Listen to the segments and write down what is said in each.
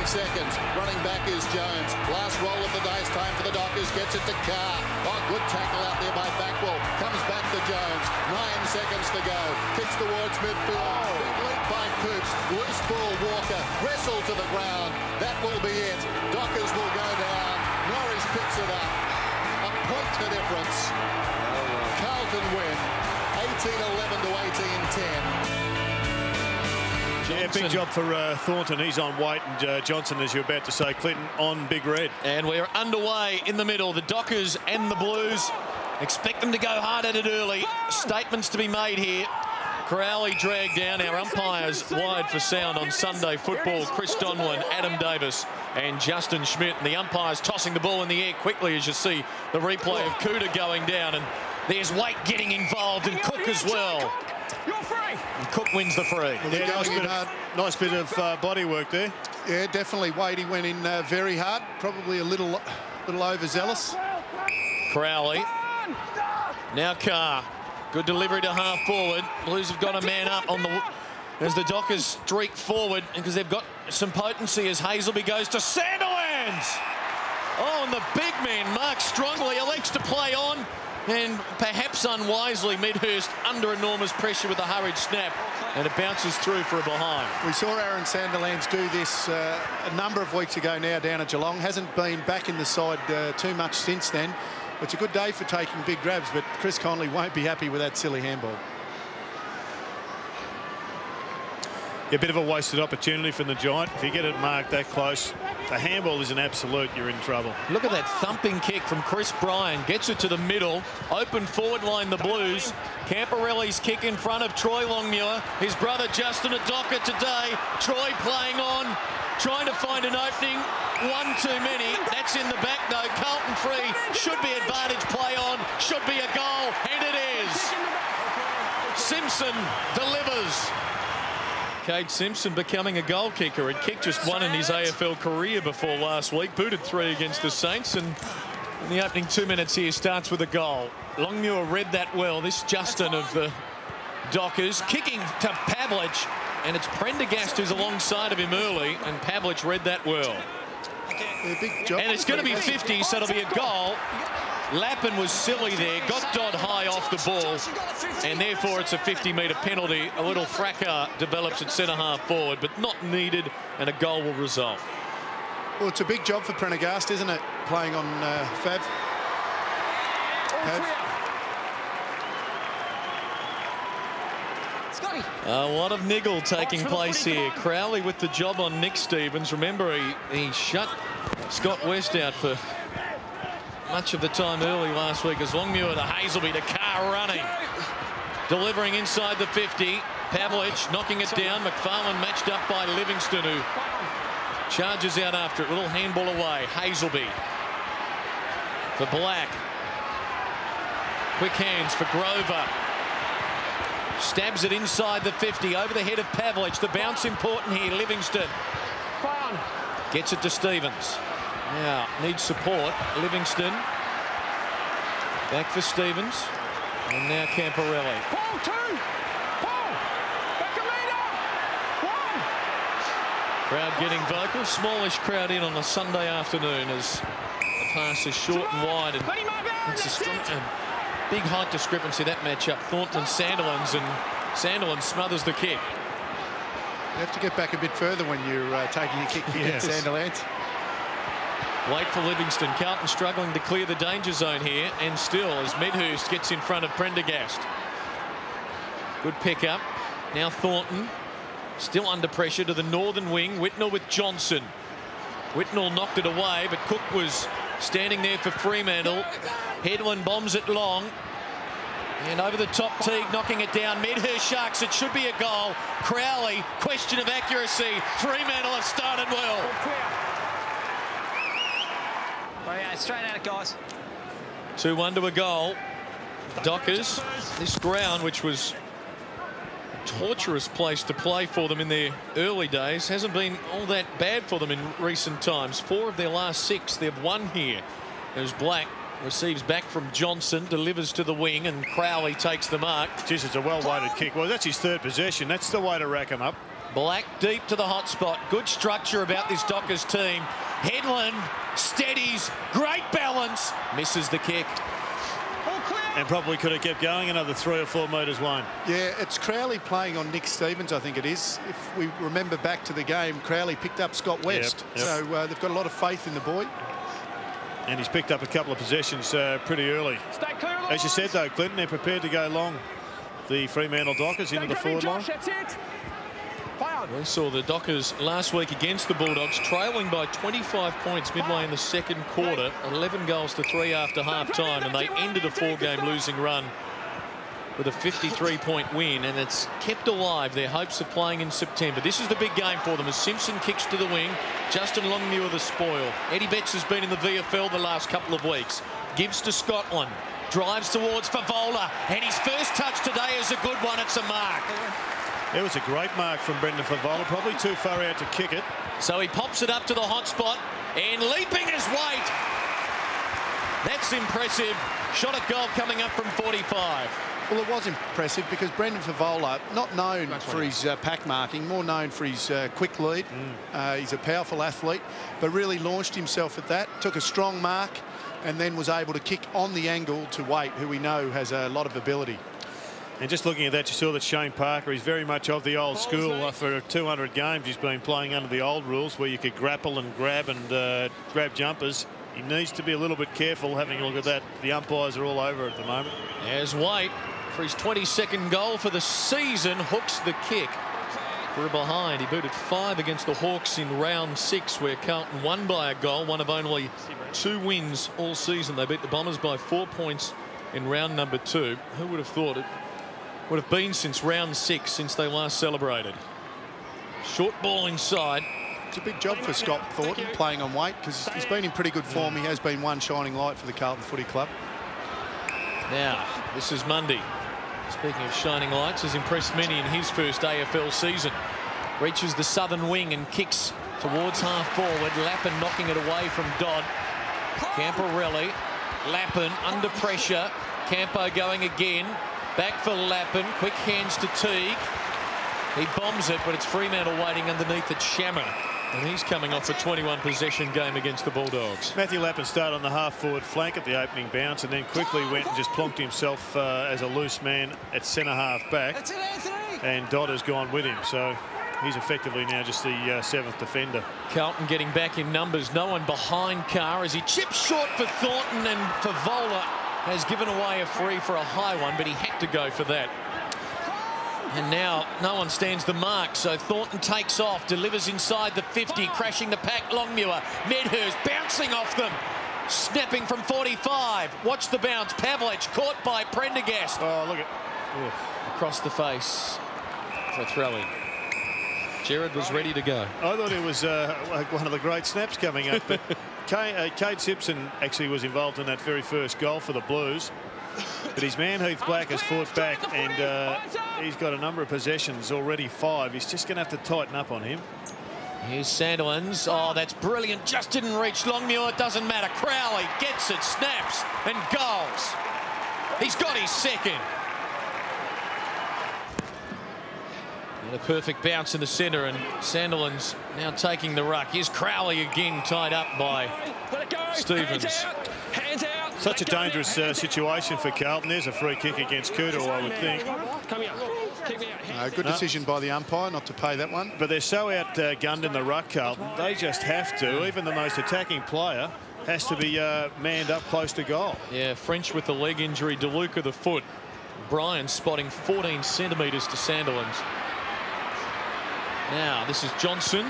seconds. Running back is Jones. Last roll of the dice. Time for the Dockers. Gets it to Carr. Oh, good tackle out there by Backwell. Comes back to Jones. 9 seconds to go. Kicks towards midfield. Big leap by Coops. Loose ball Walker. Wrestle to the ground. That will be it. Dockers will go down. Norris picks it up. A point to difference. Carlton win. 18-11 to 18-10. Yeah, big job for Thornton. He's on weight, and Johnson, as you're about to say, Clinton on big red. And we're underway in the middle. The Dockers and the Blues expect them to go hard at it early. Statements to be made here. Crowley dragged down. Our umpires wide for sound on Sunday football. Chris Donwan, Adam Davis and Justin Schmidt. And the umpires tossing the ball in the air quickly as you see the replay of Cooter going down. And there's Waite getting involved and Cook as well. You're free. And Cook wins the free. Well, Yeah, nice bit of body work there. Yeah, definitely. Wadey went in very hard. Probably a little overzealous. Crowley. Now Carr. Good delivery to half forward. Blues have got a man up on the as the Dockers streak forward because they've got some potency as Hazelby goes to Sandilands. Oh, and the big man, Mark Strongly, elects to play on. And perhaps unwisely, Midhurst under enormous pressure with a hurried snap. And it bounces through for a behind. We saw Aaron Sandilands do this a number of weeks ago now down at Geelong. Hasn't been back in the side too much since then. It's a good day for taking big grabs, but Chris Conley won't be happy with that silly handball. Yeah, a bit of a wasted opportunity from the Giant. If you get it marked that close, the handball is an absolute, you're in trouble. Look at that thumping kick from Chris Bryan. Gets it to the middle. Open forward line, the Blues. Camporelli's kick in front of Troy Longmuir. His brother Justin a Docker today. Troy playing on, trying to find an opening. One too many. That's in the back though. Carlton free. Should be advantage play on. Should be a goal. And it is. Simpson delivers. Cade Simpson becoming a goal kicker. Had kicked just one in his AFL career before last week. Booted 3 against the Saints. And in the opening 2 minutes here starts with a goal. Longmuir read that well. This Justin of the Dockers kicking to Pavlich. And it's Prendergast who's alongside of him early. And Pavlich read that well. Big job. And it's going to be 50, so it'll be a goal. Lappin was silly there, got Dodd high off the ball, and therefore it's a 50-metre penalty. A little fracas develops at centre-half forward, but not needed, and a goal will result. Well, it's a big job for Prendergast, isn't it, playing on Pav? A lot of niggle taking place here. Crowley with the job on Nick Stevens. Remember, he shut Scott West out for much of the time early last week as Longmuir to Hazelby to Carr running. Delivering inside the 50. Pavlich knocking it down. McFarlane matched up by Livingston, who charges out after it. Little handball away. Hazelby for Black. Quick hands for Grover. Stabs it inside the 50 over the head of Pavlich. The bounce important here. Livingston gets it to Stevens. Now needs support. Livingston back for Stevens, and now Camporelli. Paul, 2. Paul, back a metre. 1. Crowd getting vocal. Smallish crowd in on a Sunday afternoon as the pass is short and wide, and it's a strong big height discrepancy that matchup. Thornton Sandilands, and Sandilands smothers the kick. You have to get back a bit further when you're taking a kick against Sandilands. Wait for Livingston. Carlton struggling to clear the danger zone here, and still as Medhurst gets in front of Prendergast. Good pickup. Now Thornton still under pressure to the northern wing. Whitnell with Johnson. Whitnell knocked it away, but Cook was standing there for Fremantle. Headland bombs it long. And over the top, Teague knocking it down. Medhurst Sharks, it should be a goal. Crowley, question of accuracy. Fremantle have started well. Oh, yeah, straight at it, guys. 2-1 to a goal. Dockers, this ground, which was a torturous place to play for them in their early days, hasn't been all that bad for them in recent times. 4 of their last 6 they've won here. There's Black. Receives back from Johnson, delivers to the wing, and Crowley takes the mark. Jeez, it's a well-weighted kick. Well, that's his 3rd possession. That's the way to rack him up. Black deep to the hot spot. Good structure about this Dockers team. Headland steadies. Great balance. Misses the kick. And probably could have kept going another 3 or 4 metres, Wayne. Yeah, it's Crowley playing on Nick Stevens, I think it is. If we remember back to the game, Crowley picked up Scott West. Yep. So they've got a lot of faith in the boy. And he's picked up a couple of possessions pretty early. As you said, though, Clinton, they're prepared to go long. The Fremantle Dockers into the forward line. We saw the Dockers last week against the Bulldogs trailing by 25 points midway in the second quarter, 11 goals to 3 after half-time, and they ended a 4-game losing run with a 53-point win, and it's kept alive their hopes of playing in September. This is the big game for them as Simpson kicks to the wing. Justin Longmuir the spoil. Eddie Betts has been in the VFL the last couple of weeks. Gives to Scotland. Drives towards Favola, and his first touch today is a good one. It's a mark. It was a great mark from Brendan Favola, probably too far out to kick it. So he pops it up to the hot spot and leaping his weight. That's impressive. Shot at goal coming up from 45. Well, it was impressive because Brendan Favola, not known for his pack marking, more known for his quick lead. He's a powerful athlete, but really launched himself at that, took a strong mark, and then was able to kick on the angle to Waite, who we know has a lot of ability. And just looking at that, you saw that Shane Parker is very much of the old school. For 200 games, he's been playing under the old rules where you could grapple and grab jumpers. He needs to be a little bit careful. Having a look at that, the umpires are all over at the moment. As Waite, for his 22nd goal for the season, hooks the kick for a behind. He booted 5 against the Hawks in round 6, where Carlton won by a goal, one of only 2 wins all season. They beat the Bombers by 4 points in round number 2. Who would have thought it would have been since round 6 since they last celebrated? Short ball inside. It's a big job for Scott Thornton playing on Waite because he's been in pretty good form. He has been one shining light for the Carlton Footy Club. Now, this is Mundy. Speaking of shining lights, has impressed many in his first AFL season. Reaches the southern wing and kicks towards half forward. Lappin knocking it away from Dodd. Camporelli. Lappin under pressure. Campo going again. Back for Lappin. Quick hands to Teague. He bombs it, but it's Fremantle waiting underneath at Shammer. And he's coming off a 21 possession game against the Bulldogs. Matthew Lappin started on the half-forward flank at the opening bounce and then quickly went and just plonked himself as a loose man at centre-half back. And Dodd has gone with him, so he's effectively now just the 7th defender. Carlton getting back in numbers. No one behind Carr as he chips short for Thornton, and Favola has given away a free for a high one, but he had to go for that. And now no one stands the mark, so Thornton takes off, delivers inside the 50, crashing the pack. Longmuir, Medhurst bouncing off them, snapping from 45. Watch the bounce. Pavlich caught by Prendergast. Oh, look at across the face for throwing. Jared was ready to go. I thought it was one of the great snaps coming up, but Cade Simpson actually was involved in that very first goal for the Blues. But his man Heath Black has fought back, and he's got a number of possessions already, 5. He's just going to have to tighten up on him. Here's Sandilands. Oh, that's brilliant. Just didn't reach Longmuir. It doesn't matter. Crowley gets it, snaps, and goals. He's got his second. And a perfect bounce in the centre, and Sandilands now taking the ruck. Here's Crowley again, tied up by Stevens. Hands out. Such a dangerous situation for Carlton. There's a free kick against Kudo, I would think. Come here. Kick me out. Good decision by the umpire not to pay that one. But they're so outgunned in the ruck, Carlton. They just have to. Even the most attacking player has to be manned up close to goal. Yeah, French with the leg injury, DeLuca the foot. Bryan spotting 14 centimetres to Sandilands. Now, this is Johnson,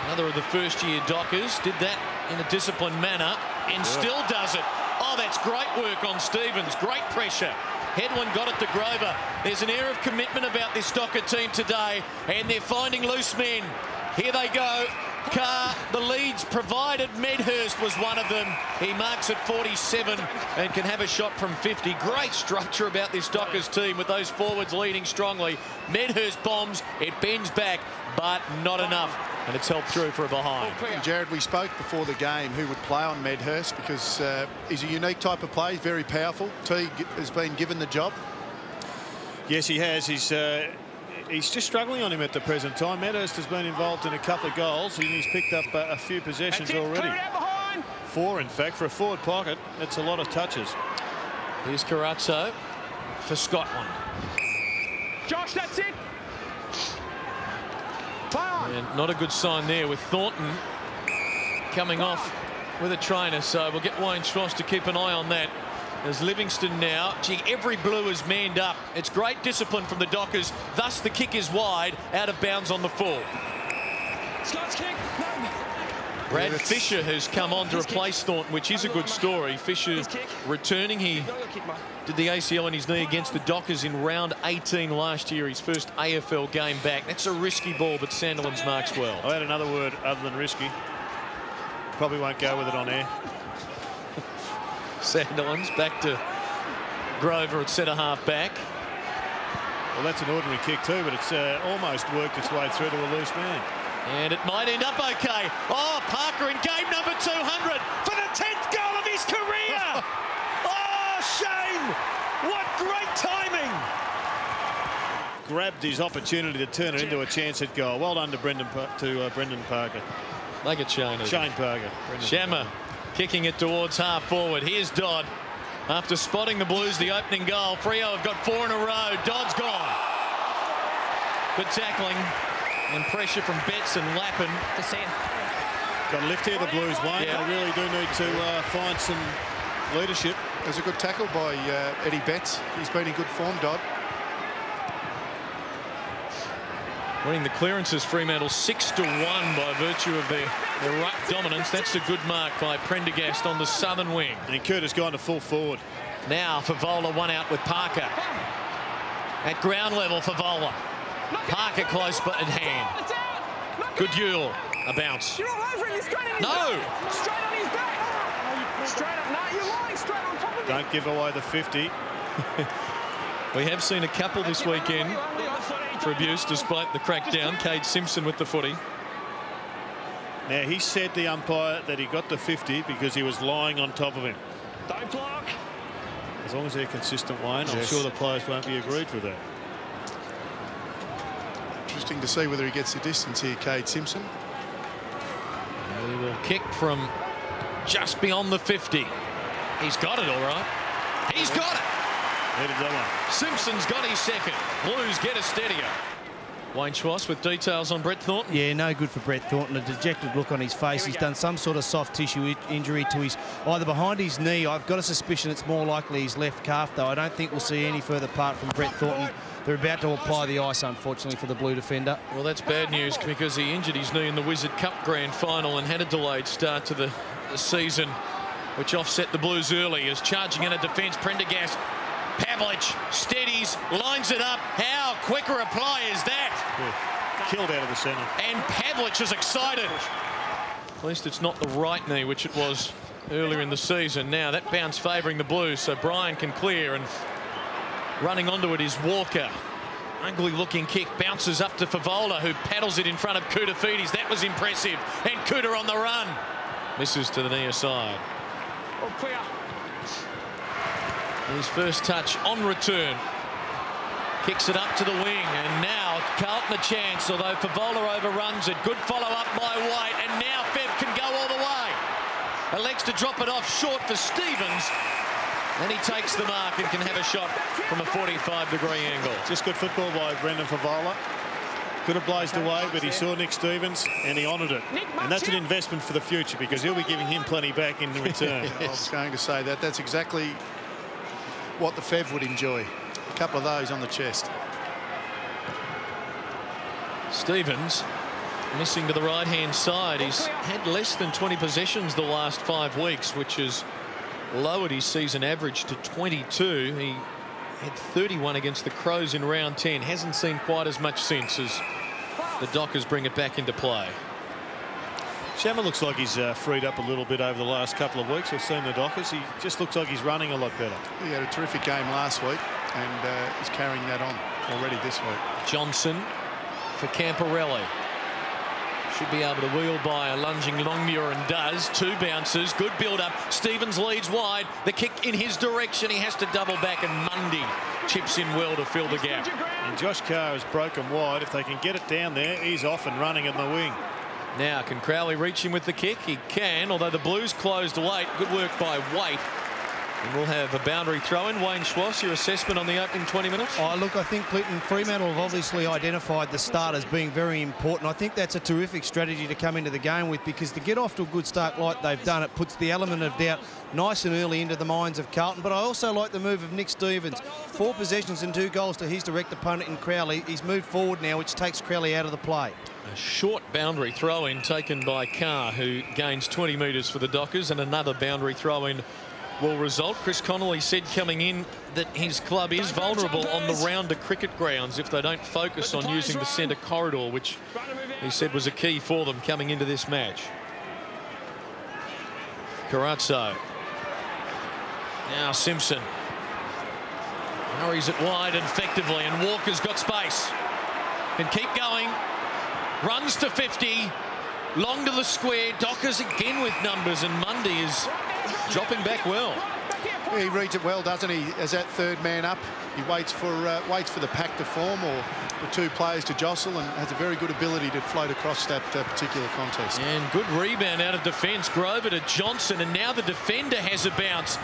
another of the first-year Dockers. Did that in a disciplined manner and still does it. Oh, that's great work on Stevens. Great pressure. Headland got it to Grover. There's an air of commitment about this Docker team today, and they're finding loose men. Here they go. Carr, the leads provided. Medhurst was one of them. He marks at 47 and can have a shot from 50. Great structure about this Dockers team with those forwards leading strongly. Medhurst bombs. It bends back, but not enough. And it's helped through for a behind. Jared, we spoke before the game who would play on Medhurst because he's a unique type of play. He's very powerful. Teague has been given the job. Yes, he has. he's just struggling on him at the present time. Medhurst has been involved in a couple of goals and he's picked up a few possessions already. 4, in fact, for a forward pocket. That's a lot of touches. Here's Carazzo for Scotland. Josh, that's it. And not a good sign there with Thornton coming off with a trainer. So we'll get Wayne Schross to keep an eye on that. As Livingston now, gee, every blue is manned up. It's great discipline from the Dockers. Thus the kick is wide, out of bounds on the full. Scott's kick. Brad Fisher has come on to replace Thornton, which is a good story. Fisher returning. He did the ACL on his knee against the Dockers in round 18 last year, his first AFL game back. That's a risky ball, but Sandilands marks well. I had another word other than risky. Probably won't go with it on air. Sandilands back to Grover at centre half back. Well, that's an ordinary kick too, but it's almost worked its way through to a loose man. And it might end up okay. Oh, Parker in game number 200 for the 10th goal of his career. Oh, Shane, what great timing. Grabbed his opportunity to turn it into a chance at goal. Well done to Brendan Parker. Make it Shane. Shane Parker. Shammer kicking it towards half forward. Here's Dodd. After spotting the Blues the opening goal, Freo have got 4 in a row. Dodd's gone. Good tackling and pressure from Betts and Lappin. Got a lift here, the Blues, Wayne. Yeah. They really do need to find some leadership. There's a good tackle by Eddie Betts. He's been in good form, Dodd. Winning the clearances, Fremantle 6-1 by virtue of their ruck dominance. That's a good mark by Prendergast on the southern wing. And Kurt has gone to full forward. Now Favola one out with Parker. At ground level, Favola. Parker close but in hand. Good Yule. A bounce. You're all over him. He's straight on his back. Straight on his back. Straight up. No, you're lying. Straight on top of him. Don't give away the 50. We have seen a couple this weekend for abuse despite the crackdown. Cade Simpson with the footy. Now, he said, the umpire, that he got the 50 because he was lying on top of him. Don't block. As long as they're consistent, Wayne, I'm sure the players won't be agreed with that. Interesting to see whether he gets the distance here, Cade Simpson. He will kick from just beyond the 50. He's got it all right. He's got it. Needed that one. Simpson's got his second. Blues get a steadier. Wayne Schwass with details on Brett Thornton. Yeah, no good for Brett Thornton. A dejected look on his face. He's done some sort of soft tissue injury to his, either behind his knee. I've got a suspicion it's more likely his left calf, though. I don't think we'll see any further part from Brett Thornton. They're about to apply the ice, unfortunately, for the blue defender. Well, that's bad news because he injured his knee in the Wizard Cup Grand Final and had a delayed start to the season, which offset the Blues early. As charging in a defence, Prendergast. Pavlich steadies, lines it up. How quick a reply is that? Yeah. Killed out of the centre. And Pavlich is excited. At least it's not the right knee, which it was earlier in the season. Now that bounce favouring the Blues, so Brian can clear, and running onto it is Walker. Ugly looking kick, bounces up to Favola, who paddles it in front of Koutafidis. That was impressive. And Kouta on the run. Misses to the near side. Oh, clear. His first touch on return. Kicks it up to the wing, and now Carlton a chance, although Favola overruns it. Good follow-up by White, and now Fev can go all the way. Elects to drop it off short for Stevens, and he takes the mark and can have a shot from a 45-degree angle. Just good football by Brendan Favola. Could have blazed away, but he saw Nick Stevens and he honoured it. And that's an investment for the future because he'll be giving him plenty back in return. I was going to say that. That's exactly what the Fev would enjoy. A couple of those on the chest. Stevens missing to the right-hand side. He's had less than 20 possessions the last 5 weeks, which has lowered his season average to 22. He had 31 against the Crows in round 10. Hasn't seen quite as much since as the Dockers bring it back into play. Shammer looks like he's freed up a little bit over the last couple of weeks. We've seen the Dockers. He just looks like he's running a lot better. He had a terrific game last week and is carrying that on already this week. Johnson for Camporelli. Should be able to wheel by a lunging Longmuir and does. 2 bounces. Good build-up. Stevens leads wide. The kick in his direction. He has to double back, and Mundy chips in well to fill the gap. And Josh Carr has broken wide. If they can get it down there, he's off and running in the wing. Now, can Crowley reach him with the kick? He can, although the Blues closed late. Good work by Waite. And we'll have a boundary throw-in. Wayne Schwass, your assessment on the opening 20 minutes? Oh, look, I think Clinton Fremantle have obviously identified the start as being very important. I think that's a terrific strategy to come into the game with, because to get off to a good start like they've done, it puts the element of doubt nice and early into the minds of Carlton. But I also like the move of Nick Stevens. 4 possessions and 2 goals to his direct opponent in Crowley. He's moved forward now, which takes Crowley out of the play. A short boundary throw-in taken by Carr, who gains 20 metres for the Dockers, and another boundary throw-in will result. Chris Connolly said coming in that his club is vulnerable on the rounder cricket grounds if they don't focus on using the centre corridor, which he said was a key for them coming into this match. Carazzo. Now Simpson. Hurries it wide effectively, and Walker's got space. Can keep going. Runs to 50. Long to the square. Dockers again with numbers, and Mundy is dropping back well. He reads it well, doesn't he? As that third man up, he waits for the pack to form, or the 2 players to jostle, and has a very good ability to float across that particular contest. And good rebound out of defence. Grover to Johnson, and now the defender has a bounce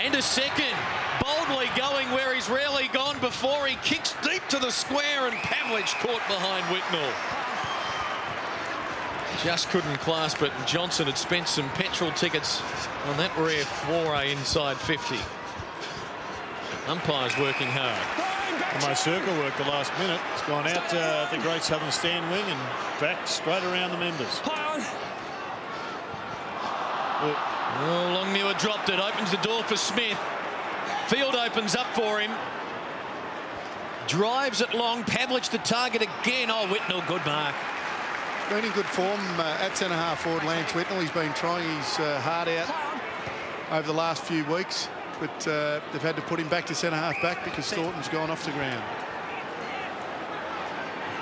and a second. Boldly going where he's rarely gone before. He kicks deep to the square, and Pavlich caught behind Whitnell. Just couldn't clasp it, and Johnson had spent some petrol tickets on that rare foray inside 50. Umpires working hard. My circle work the last minute. It's gone out the Great Southern stand wing and back straight around the members. Oh, Longmuir dropped it. Opens the door for Smith. Field opens up for him. Drives it long. Pavlich the target again. Oh, Whitnell, good mark. Been in good form at centre-half forward, Lance Whitnell. He's been trying his heart out over the last few weeks, but they've had to put him back to centre-half back because Thornton's gone off the ground.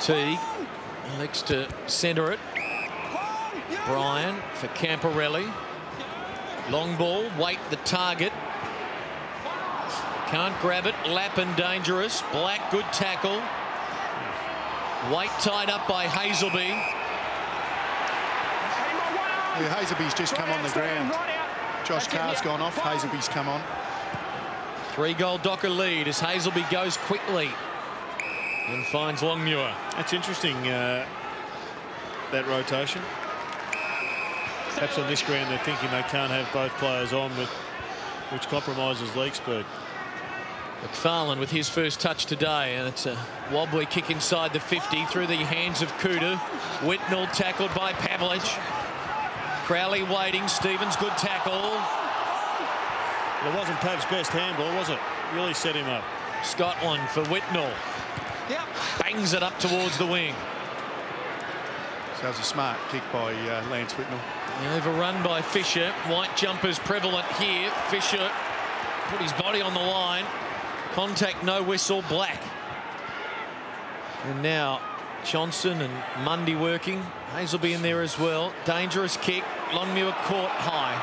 Teague elects to centre it. Bryan for Camporelli. Long ball, Waite the target. Can't grab it. Lappin dangerous. Black, good tackle. Waite tied up by Hazelby. Yeah, Hazelby's just come on the ground. Josh Carr's gone off. Hazelby's come on. 3-goal Docker lead as Hazelby goes quickly and finds Longmuir. That's interesting, that rotation. Perhaps on this ground they're thinking they can't have both players on, which compromises leg speed. McFarlane with his first touch today, and it's a wobbly kick inside the 50 through the hands of Kudu. Whitnell tackled by Pavlich. Crowley waiting. Stevens, good tackle. It wasn't Pav's best handball, was it? Really set him up. Scotland for Whitnell. Yep. Bangs it up towards the wing. So that was a smart kick by Lance Whitnell. Overrun by Fisher. White jumpers prevalent here. Fisher put his body on the line. Contact, no whistle, Black. And now Johnson and Mundy working. Hazelby in there as well. Dangerous kick. Longmuir caught high.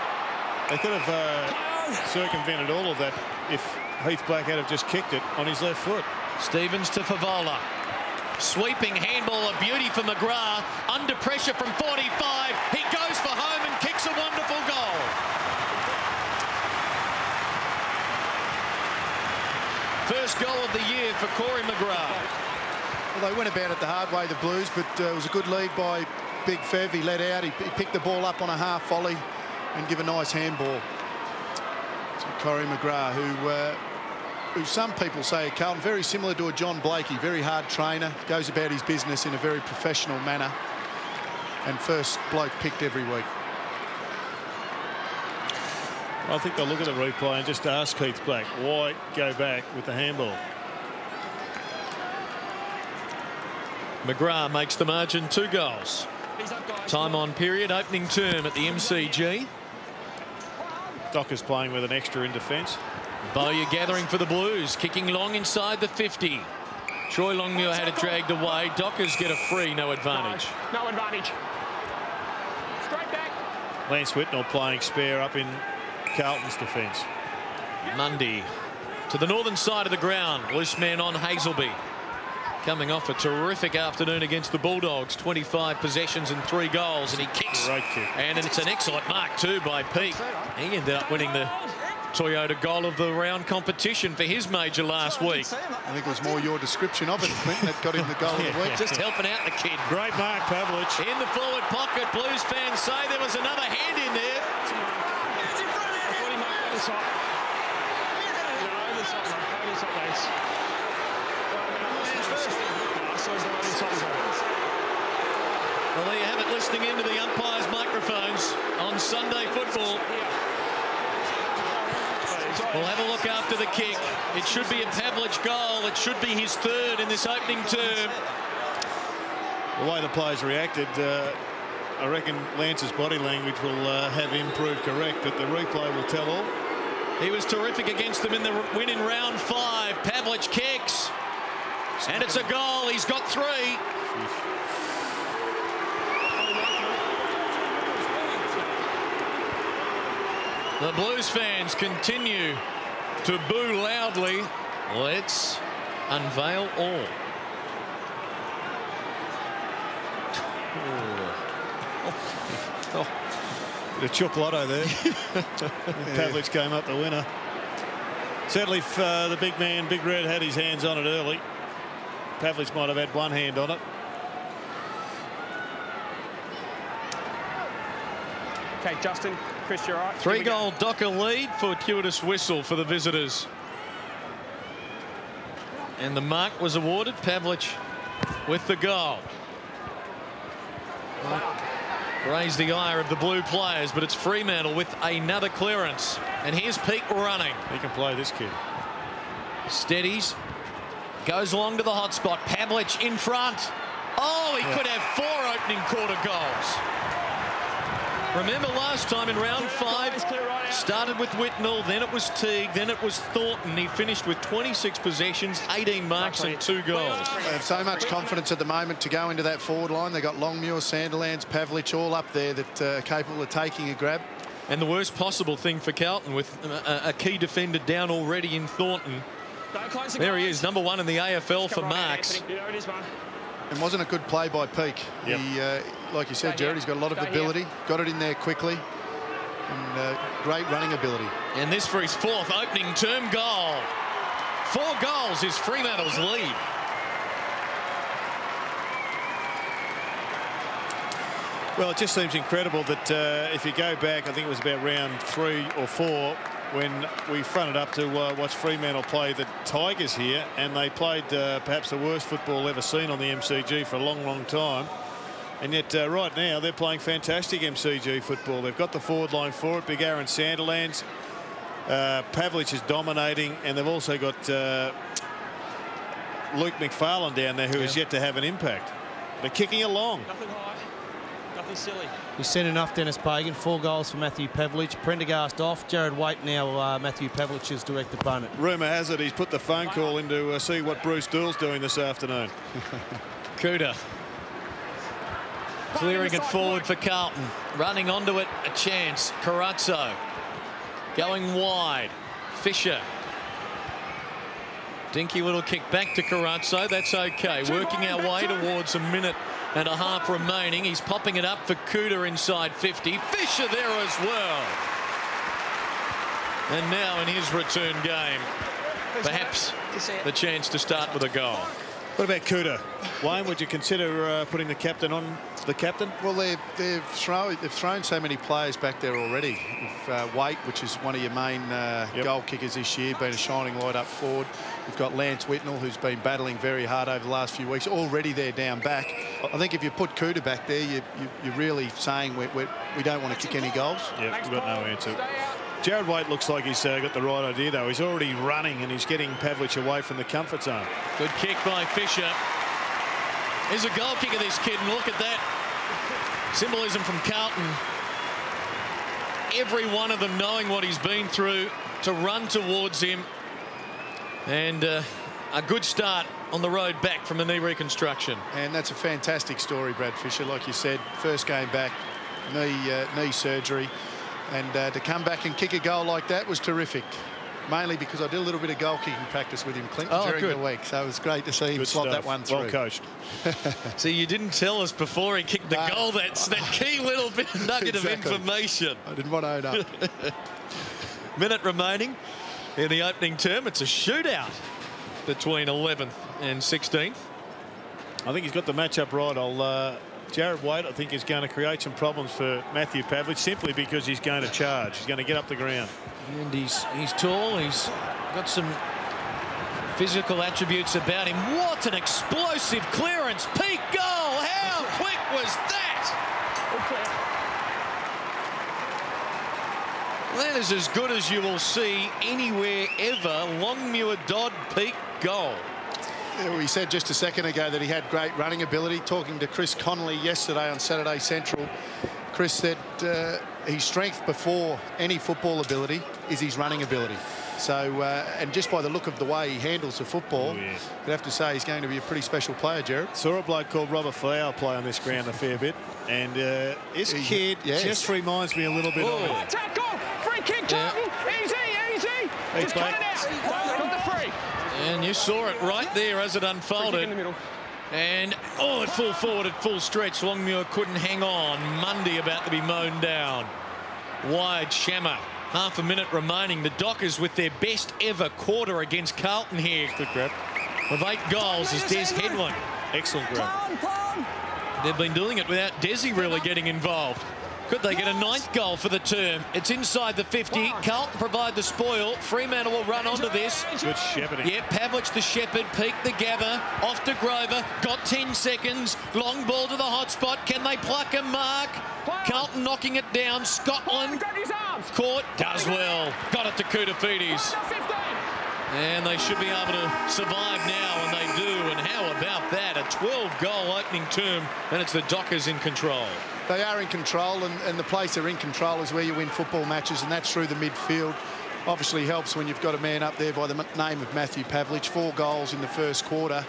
They could have circumvented all of that if Heath Black had have just kicked it on his left foot. Stevens to Favola. Sweeping handball, a beauty for McGrath. Under pressure from 45. He goes for home and kicks a wonderful goal. First goal of the year for Corey McGrath. Well, they went about it the hard way, the Blues, but it was a good lead by Big Fev. He let out. He picked the ball up on a half volley and give a nice handball to Corey McGrath, who some people say at Carlton, very similar to a John Blakey, very hard trainer, goes about his business in a very professional manner, and first bloke picked every week. I think they'll look at the replay and just ask Heath Black why go back with the handball. McGrath makes the margin 2 goals. Time on period, opening term at the MCG. Docker's playing with an extra in defence. Bowyer gathering for the Blues, kicking long inside the 50. Troy Longmuir had it dragged away. Dockers get a free, no advantage. No advantage. Lance Whitnell playing spare up in Carlton's defence. Mundy to the northern side of the ground. Loose man on Hazelby. Coming off a terrific afternoon against the Bulldogs. 25 possessions and 3 goals, and he kicks. Great kick. And it's an excellent mark too by Peake. He ended up winning the Toyota goal of the round competition for his major last week. I think it was more your description of it, Clinton, that got him the goal of the week. Just helping out the kid. Great mark, Pavlich. In the forward pocket, Blues fans say there was another hand in there. Well, there you have it, listening into the umpires' microphones on Sunday football. We'll have a look after the kick. It should be a Pavlich goal. It should be his 3rd in this opening term. The way the players reacted, I reckon Lance's body language will have him prove correct, but the replay will tell all. He was terrific against them in the win in round 5. Pavlich kicks, and it's a goal. He's got 3. The Blues fans continue to boo loudly. Let's unveil all. Bit of chook lotto there. Pavlich came up the winner. Certainly if the big man, Big Red, had his hands on it early, Pavlich might have had one hand on it. Okay, Justin, Chris, you're right. 3-goal Docker lead. Fortuitous whistle for the visitors. And the mark was awarded. Pavlich with the goal. Raised the ire of the blue players, but it's Fremantle with another clearance. And here's Peake running. He can play, this kid. Steadies. Goes along to the hot spot. Pavlich in front. Oh, he could have 4 opening quarter goals. Remember last time in round 5, started with Whitnell, then it was Teague, then it was Thornton. He finished with 26 possessions, 18 marks and 2 goals. They have so much confidence at the moment to go into that forward line. They've got Longmuir, Sandilands, Pavlich all up there that are capable of taking a grab. And the worst possible thing for Carlton with a key defender down already in Thornton. There he is, number 1 in the AFL for marks. And wasn't a good play by Peake. Yep. He, like you said, Jared, he's got a lot of ability. Got it in there quickly. And great running ability. And this for his 4th opening term goal. 4 goals is Fremantle's lead. Well, it just seems incredible that if you go back, I think it was about round 3 or 4, when we fronted up to watch Fremantle play the Tigers here, and they played perhaps the worst football ever seen on the MCG for a long, long time. And yet right now they're playing fantastic MCG football. They've got the forward line for it. Big Aaron Sandilands. Pavlich is dominating, and they've also got Luke McFarlane down there, who is yet to have an impact. They're kicking along. Nothing high, nothing silly. He's sent enough, Dennis Pagan. 4 goals for Matthew Pavlich. Prendergast off. Jared Waite now Matthew Pavlich's direct opponent. Rumour has it he's put the phone call in to see what Bruce Doole's doing this afternoon. Kuda clearing it forward for Carlton. Running onto it, a chance. Carazzo going wide. Fisher. Dinky little kick back to Carazzo. That's okay. Working our way towards a minute and a half remaining. He's popping it up for Kuda inside 50. Fisher there as well. And now in his return game, perhaps the chance to start with a goal. What about Kuda? Wayne, would you consider putting the captain on the captain? Well, they've thrown so many players back there already. If Waite, which is one of your main goal kickers this year, been a shining light up forward. You've got Lance Whitnell, who's been battling very hard over the last few weeks. Already they're down back. I think if you put Kuda back there, you're really saying we don't want to kick any goals. Yeah, we've got no answer. Jared Waite looks like he's got the right idea, though. He's already running and he's getting Pavlich away from the comfort zone. Good kick by Fisher. Here's a goal kick of this kid, and look at that. Symbolism from Carlton. Every one of them knowing what he's been through to run towards him. And a good start on the road back from the knee reconstruction. And that's a fantastic story, Brad Fisher. Like you said, first game back, knee surgery. And to come back and kick a goal like that was terrific. Mainly because I did a little bit of goal kicking practice with him, Clint, during the week. So it was great to see him slot that one through. Well coached. See, you didn't tell us before he kicked the goal. That's that key little bit nugget of information. I didn't want to own up. Minute remaining in the opening term. It's a shootout between 11th and 16th. I think he's got the matchup right. Jared Waite, I think, is going to create some problems for Matthew Pavlich simply because he's going to charge. He's going to get up the ground. And he's tall. He's got some physical attributes about him. What an explosive clearance. Peak goal. How quick was that? That is as good as you will see anywhere ever. Longmuir Dodd peak goal. We said just a second ago that he had great running ability. Talking to Chris Connolly yesterday on Saturday Central, Chris said his strength before any football ability is his running ability. So, and just by the look of the way he handles the football, you'd have to say he's going to be a pretty special player, Jared. Saw a bloke called Robert Flower play on this ground a fair bit, and this kid just reminds me a little bit of him. Tackle! Free kick, Carlton! Easy, easy! He's coming out! Got the free! And you saw it right there as it unfolded. And, at full forward at full stretch. Longmuir couldn't hang on. Mundy about to be mown down. Wide Shammer. Half a minute remaining. The Dockers with their best ever quarter against Carlton here. Good grab. With 8 goals is Des Headland. Excellent grab. They've been doing it without Desi really getting involved. Could they get a 9th goal for the term? It's inside the 50. Carlton provide the spoil. Fremantle will run onto this. Good shepherding. Yeah, Pavlich the shepherd. Peak the gather. Off to Grover. Got 10 seconds. Long ball to the hot spot. Can they pluck a mark? Carlton knocking it down. Scotland. Caught. Does well. Got it to Koutafidis. And they should be able to survive now, and they do. And how about that? A 12-goal opening term, and it's the Dockers in control. They are in control, and the place they're in control is where you win football matches, and that's through the midfield. Obviously helps when you've got a man up there by the name of Matthew Pavlich. 4 goals in the first quarter.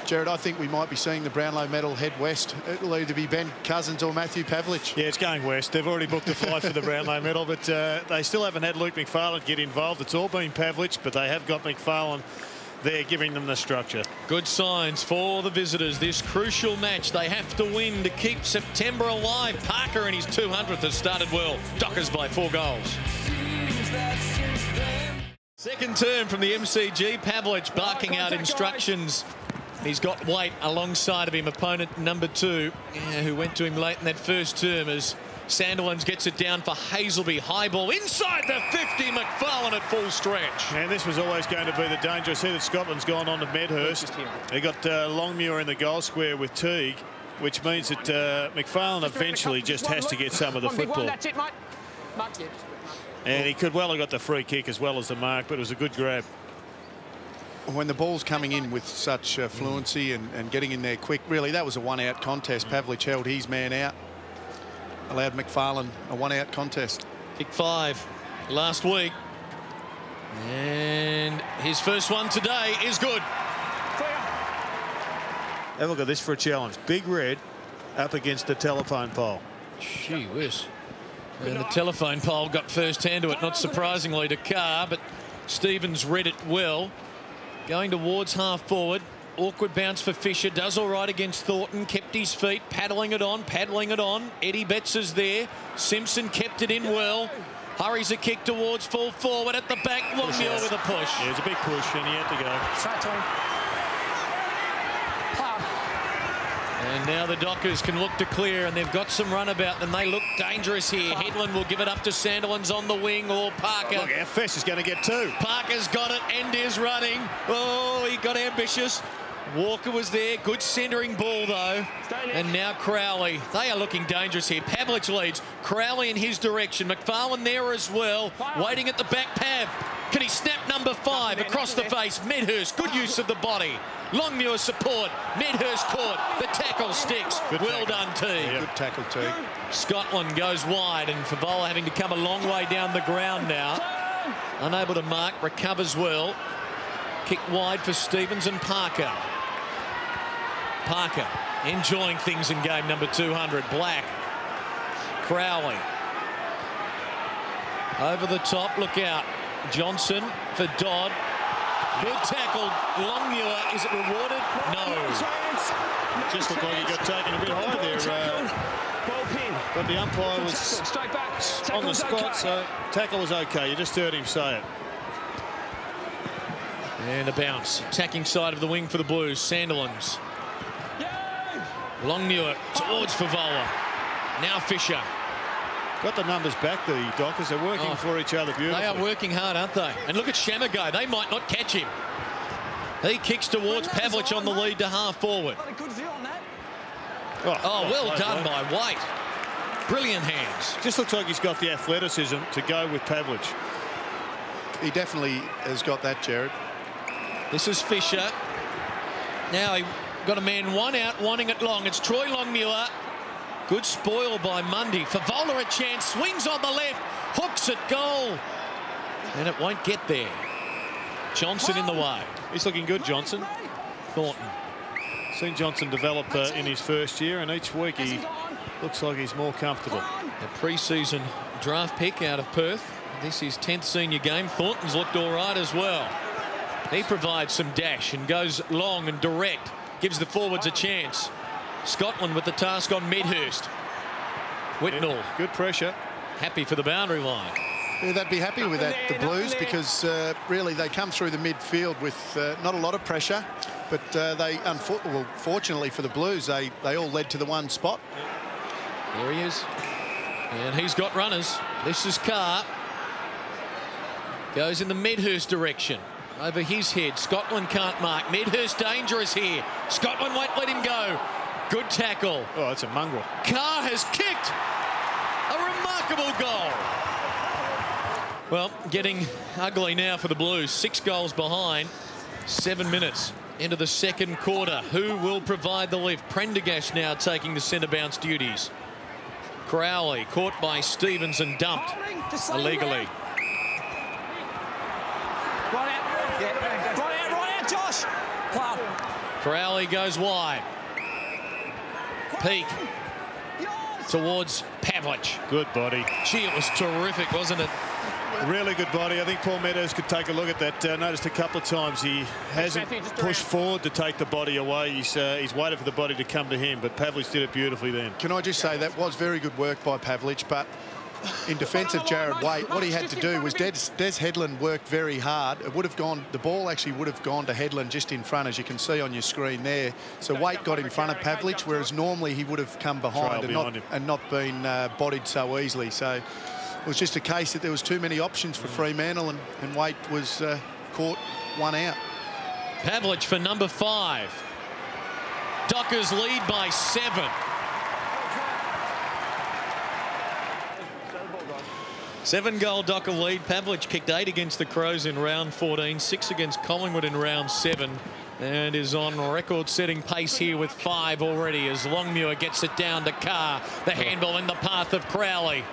Jared, I think we might be seeing the Brownlow medal head west. It'll either be Ben Cousins or Matthew Pavlich. Yeah, it's going west. They've already booked a flight for the Brownlow medal, but they still haven't had Luke McFarlane get involved. It's all been Pavlich, but they have got McFarlane there giving them the structure. Good signs for the visitors. This crucial match they have to win to keep September alive. Parker in his 200th has started well. Dockers by 4 goals. Second term from the MCG. Pavlich barking out instructions. He's got Waite alongside of him, opponent number 2, who went to him late in that first term as Sandilands gets it down for Hazelby. High ball inside the 50. McFarlane at full stretch. And this was always going to be the danger. I see that Scotland's gone on to Medhurst. They got Longmuir in the goal square with Teague, which means that McFarlane eventually just has to get some of the football. That's it, mate. And he could well have got the free kick as well as the mark, but it was a good grab. When the ball's coming in with such fluency and getting in there quick, really, that was a 1-out contest. Pavlich held his man out, allowed McFarlane a 1-out contest. Kick 5 last week. And his first one today is good. Have a look at this for a challenge. Big Red up against the telephone pole. Gee whiz. And the telephone pole got first hand to it, not surprisingly to Carr, but Stevens read it well. Going towards half forward. Awkward bounce for Fisher. Does all right against Thornton. Kept his feet. Paddling it on. Eddie Betts is there. Simpson kept it in well. Hurries a kick towards full forward at the back. Longmuir with a push. Yeah, it was a big push and he had to go. And now the Dockers can look to clear, and they've got some run about them. They look dangerous here. Headland will give it up to Sandilands on the wing, or Parker. Look, our Fess is going to get 2. Parker's got it. End is running. Oh, he got ambitious. Walker was there. Good centering ball, though. And now Crowley. They are looking dangerous here. Pavlich leads. Crowley in his direction. McFarlane there as well. Waiting at the back. Pav. Can he snap number 5 across the face? Medhurst. Good use of the body. Longmuir support. Medhurst caught. The tackle sticks. Well done, T. Yeah, good tackle, T. Scotland goes wide, and Favola having to come a long way down the ground now. Unable to mark. Recovers well. Kick wide for Stevens and Parker. Parker enjoying things in game number 200. Black Crowley. Over the top, look out. Johnson for Dodd. Good tackle. Longmuir, is it rewarded? No. Just looked like he got taken a bit high there. But the umpire was on the spot, so tackle was okay. You just heard him say it. And a bounce. Attacking side of the wing for the Blues. Sandilands. Longmuir towards Favola. Now Fisher. Got the numbers back, the Dockers. They're working for each other beautifully. They are working hard, aren't they? And look at Shamago. They might not catch him. He kicks towards Pavlich on the lead to half forward. Oh, well done by White. Brilliant hands. Just looks like he's got the athleticism to go with Pavlich. He definitely has got that, Jared. This is Fisher. Now he got a man one out, wanting it long. It's Troy Longmuir. Good spoil by Mundy. Favola a chance, swings on the left, hooks it, goal. And it won't get there. Johnson in the way. He's looking good, Johnson. Thornton. Seen Johnson develop in his first year, and each week he looks like he's more comfortable. A pre-season draft pick out of Perth. This is 10th senior game. Thornton's looked all right as well. He provides some dash and goes long and direct. Gives the forwards a chance. Scotland with the task on Medhurst. Whitnell. Yeah, good pressure. Happy for the boundary line. Yeah, they'd be happy with that, the Blues, because really they come through the midfield with not a lot of pressure, but fortunately for the Blues, they all led to the one spot. There he is. And he's got runners. This is Carr. Goes in the Medhurst direction. Over his head. Scotland can't mark. Medhurst dangerous here. Scotland won't let him go. Good tackle. Oh, that's a mongrel. Carr has kicked a remarkable goal. Well, getting ugly now for the Blues. 6 goals behind. 7 minutes into the second quarter. Who will provide the lift? Prendergast now taking the centre bounce duties. Crowley caught by Stevens and dumped illegally. Right out, Josh. Wow. Crowley goes wide. Peak towards Pavlich. Good body. Gee, it was terrific, wasn't it? Really good body. I think Paul Meadows could take a look at that. Noticed a couple of times he hasn't pushed forward to take the body away. He's waited for the body to come to him, but Pavlich did it beautifully then. Can I just say that was very good work by Pavlich, but in defence of Jared Waite, what he had to do was Des Headland worked very hard. It would have gone, the ball actually would have gone to Headland just in front, as you can see on your screen there. So Waite got in front of Pavlich, whereas normally he would have come behind and not been bodied so easily. So it was just a case that there was too many options for Fremantle, and Waite was caught one out. Pavlich for number 5. Dockers lead by 7. Seven-goal Docker lead. Pavlich kicked 8 against the Crows in round 14, 6 against Collingwood in round 7, and is on record-setting pace here with 5 already as Longmuir gets it down to Carr. The handball in the path of Crowley.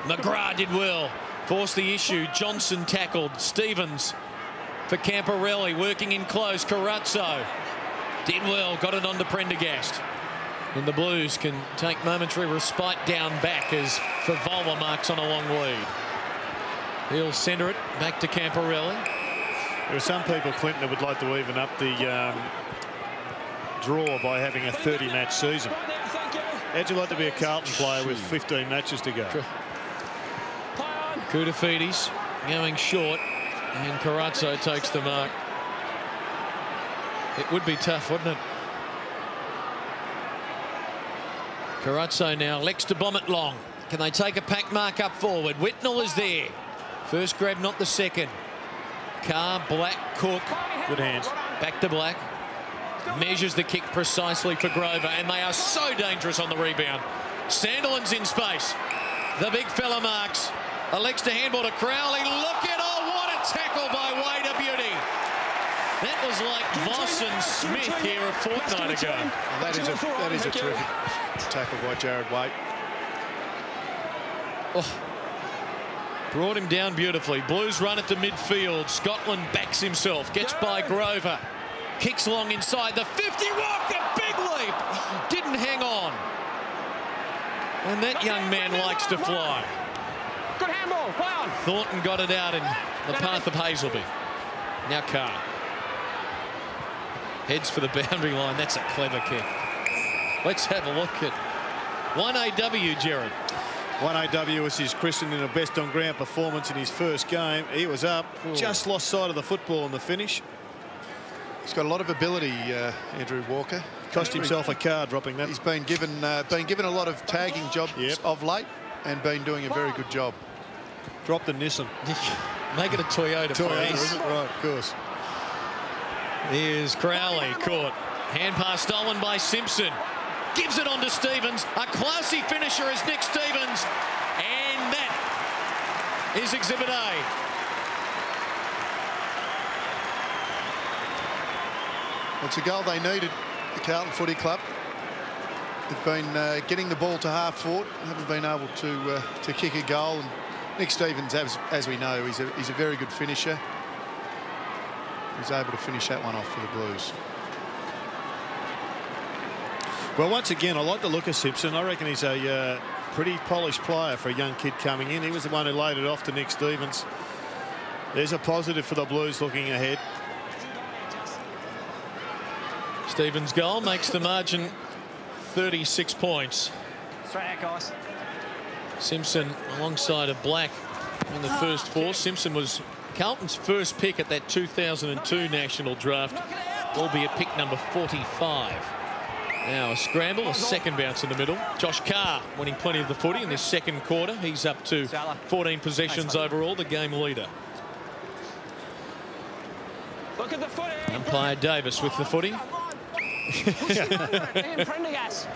McGrath did well. Forced the issue. Johnson tackled. Stevens for Camporelli working in close. Carazzo did well. Got it on to Prendergast. And the Blues can take momentary respite down back as Favola marks on a long lead. He'll centre it back to Camporelli. There are some people, Clinton, that would like to even up the draw by having a 30-match season. How'd you like to be a Carlton player with 15 matches to go? Koutafidis going short, and Carazzo takes the mark. It would be tough, wouldn't it? Carazzo now elects to bomb it long. Can they take a pack mark up forward? Whitnell is there. First grab, not the second. Carr, Black, Cook. Good hands. Back to Black. Measures the kick precisely for Grover, and they are so dangerous on the rebound. Sandilands in space. The big fella marks. Elects to handball to Crowley. Look at, oh, what a tackle by Wade, a beauty. That was like Voss and Smith here a fortnight ago. Well, that is a terrific tackle by Jared Waite. Oh, brought him down beautifully. Blues run it to midfield. Scotland backs himself. Gets by Grover. Kicks long inside the 50. Walk, a big leap. Didn't hang on. And that young man likes to fly. Good handball. Play on. Thornton got it out in the path of Hazelby. Now Carr. Heads for the boundary line. That's a clever kick. Let's have a look at 1AW, Jared. 1AW was his christened in a best on ground performance in his first game. He was up, just lost sight of the football in the finish. He's got a lot of ability, Andrew Walker. Cost himself a card dropping that. He's been given a lot of tagging jobs of late and been doing a very good job. Drop the Nissan. Make it a Toyota, please. Is it? Right, of course. Here's Crowley caught. Hand pass stolen by Simpson. Gives it on to Stevens. A classy finisher is Nick Stevens. And that is Exhibit A. It's a goal they needed, the Carlton Footy Club. They've been getting the ball to half forward, haven't been able to kick a goal. And Nick Stevens, as we know, he's a very good finisher. He's able to finish that one off for the Blues. Well, once again, I like the look of Simpson. I reckon he's a pretty polished player for a young kid coming in. He was the one who laid it off to Nick Stevens. There's a positive for the Blues looking ahead. Stevens' goal makes the margin 36 points. Straight out, guys. Simpson alongside of Black in the first four. Simpson was Carlton's first pick at that 2002 national draft, albeit pick number 45. Now a scramble, a second bounce in the middle. Josh Carr winning plenty of the footy in this second quarter. He's up to 14 possessions overall, the game leader. Look at the footy. Umpire Davis with the footy. Ian Prendergast.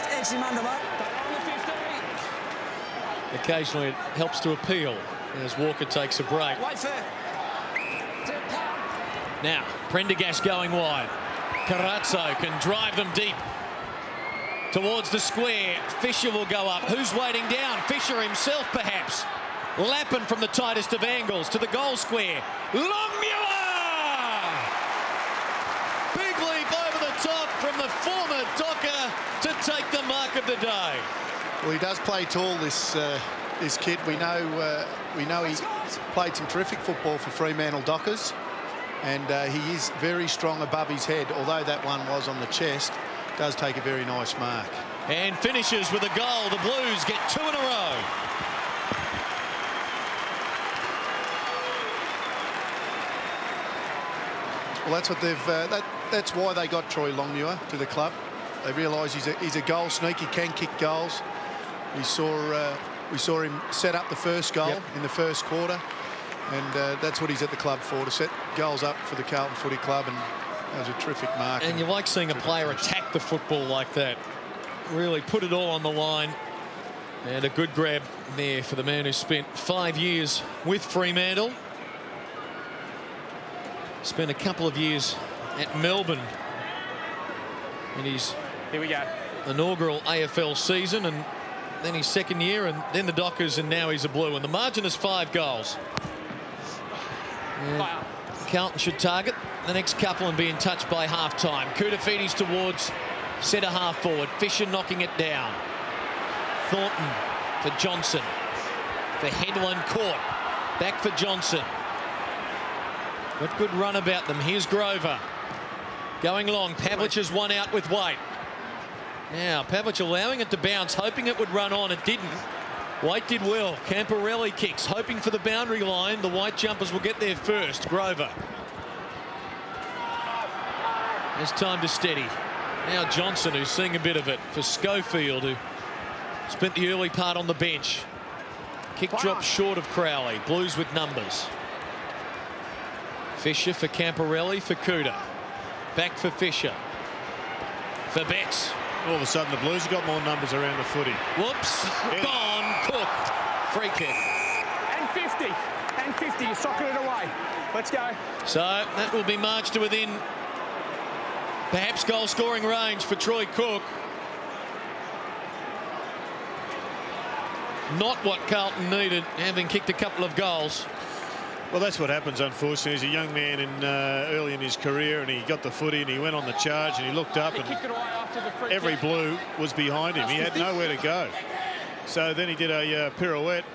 Edge him under, mate. Occasionally it helps to appeal as Walker takes a break. Wait for. Now Prendergast going wide. Carazzo can drive them deep towards the square. Fisher will go up. Who's waiting down? Fisher himself, perhaps. Lappin from the tightest of angles to the goal square. Longmuir! Big leap over the top from the former Docker to take the mark of the day. Well, he does play tall, this kid. We know he played some terrific football for Fremantle Dockers. And he is very strong above his head, although that one was on the chest. Does take a very nice mark. And finishes with a goal. The Blues get 2 in a row. Well, that's what they've. That's why they got Troy Longmuir to the club. They realise he's a goal sneak. He can kick goals. We saw him set up the first goal in the first quarter. And that's what he's at the club for, to set goals up for the Carlton Footy Club, and that was a terrific mark. And you like seeing a player attack the football like that. Really put it all on the line. And a good grab there for the man who spent 5 years with Fremantle. Spent a couple of years at Melbourne in his inaugural AFL season, and then his second year, and then the Dockers, and now he's a Blue. And the margin is 5 goals. And Carlton should target the next couple and be in touch by half-time. Koutafidis towards centre half forward. Fisher knocking it down. Thornton for Johnson. For Headland caught. Back for Johnson. Got good run about them. Here's Grover. Going long. Pavlich has one out with White. Now Pavlich allowing it to bounce, hoping it would run on. It didn't. White did well. Camporelli kicks, hoping for the boundary line. The White jumpers will get there first. Grover. There's time to steady. Now Johnson, who's seeing a bit of it, for Schofield, who spent the early part on the bench. Kick drop short of Crowley. Blues with numbers. Fisher for Camporelli for Kuda. Back for Fisher. For Betts. All of a sudden the Blues have got more numbers around the footy. Whoops. Gone. Cook. Free kick. And 50. And 50. You're socking it away. Let's go. So that will be marched to within perhaps goal scoring range for Troy Cook. Not what Carlton needed, having kicked a couple of goals. Well, that's what happens, unfortunately. He's a young man early in his career, and he got the footy and he went on the charge and he looked up and every blue was behind him. He had nowhere to go. So then he did a pirouette.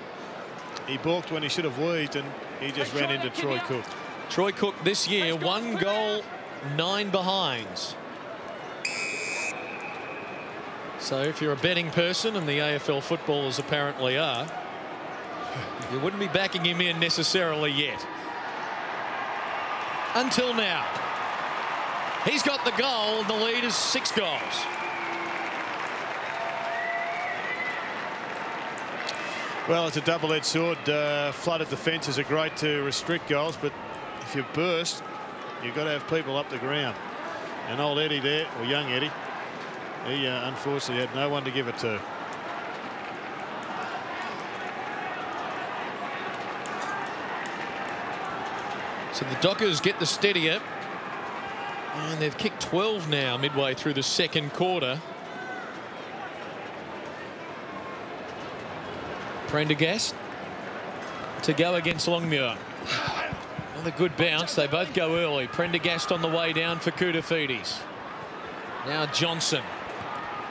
He balked when he should have weaved, and he just ran into Troy Cook. Troy Cook this year, 1 goal, 9 behinds. So if you're a betting person, and the AFL footballers apparently are, you wouldn't be backing him in necessarily yet. Until now. He's got the goal, and the lead is 6 goals. Well, it's a double-edged sword. Flooded defences are great to restrict goals, but if you burst, you've got to have people up the ground. And old Eddie there, or young Eddie, he unfortunately had no one to give it to. So the Dockers get the steadier, and they've kicked 12 now midway through the second quarter. Prendergast to go against Longmuir. Another good bounce. They both go early. Prendergast on the way down for Koutafidis. Now Johnson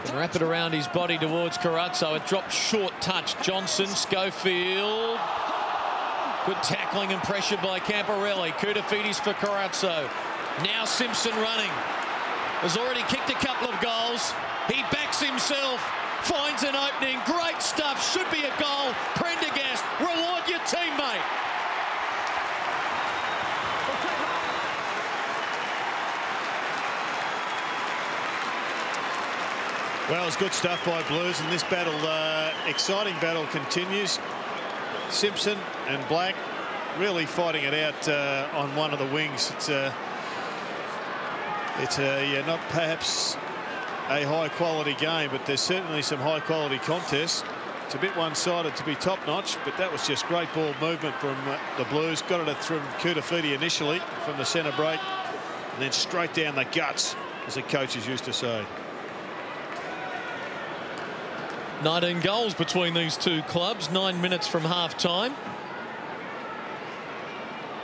can wrap it around his body towards Carazzo. It dropped short touch. Johnson, Schofield. Good tackling and pressure by Camporelli. Koutafidis for Carazzo. Now Simpson running. Has already kicked a couple of goals. He backs himself. Finds an opening. Great stuff. Should be a goal. Prendergast, reward your teammate. Well, it's good stuff by Blues, and this battle, exciting battle, continues. Simpson and Black really fighting it out on one of the wings. It's not perhaps a high-quality game, but there's certainly some high-quality contests. It's a bit one-sided to be top-notch, but that was just great ball movement from the Blues. Got it from Koutafidis initially from the centre break, and then straight down the guts, as the coaches used to say. 19 goals between these two clubs, 9 minutes from half-time.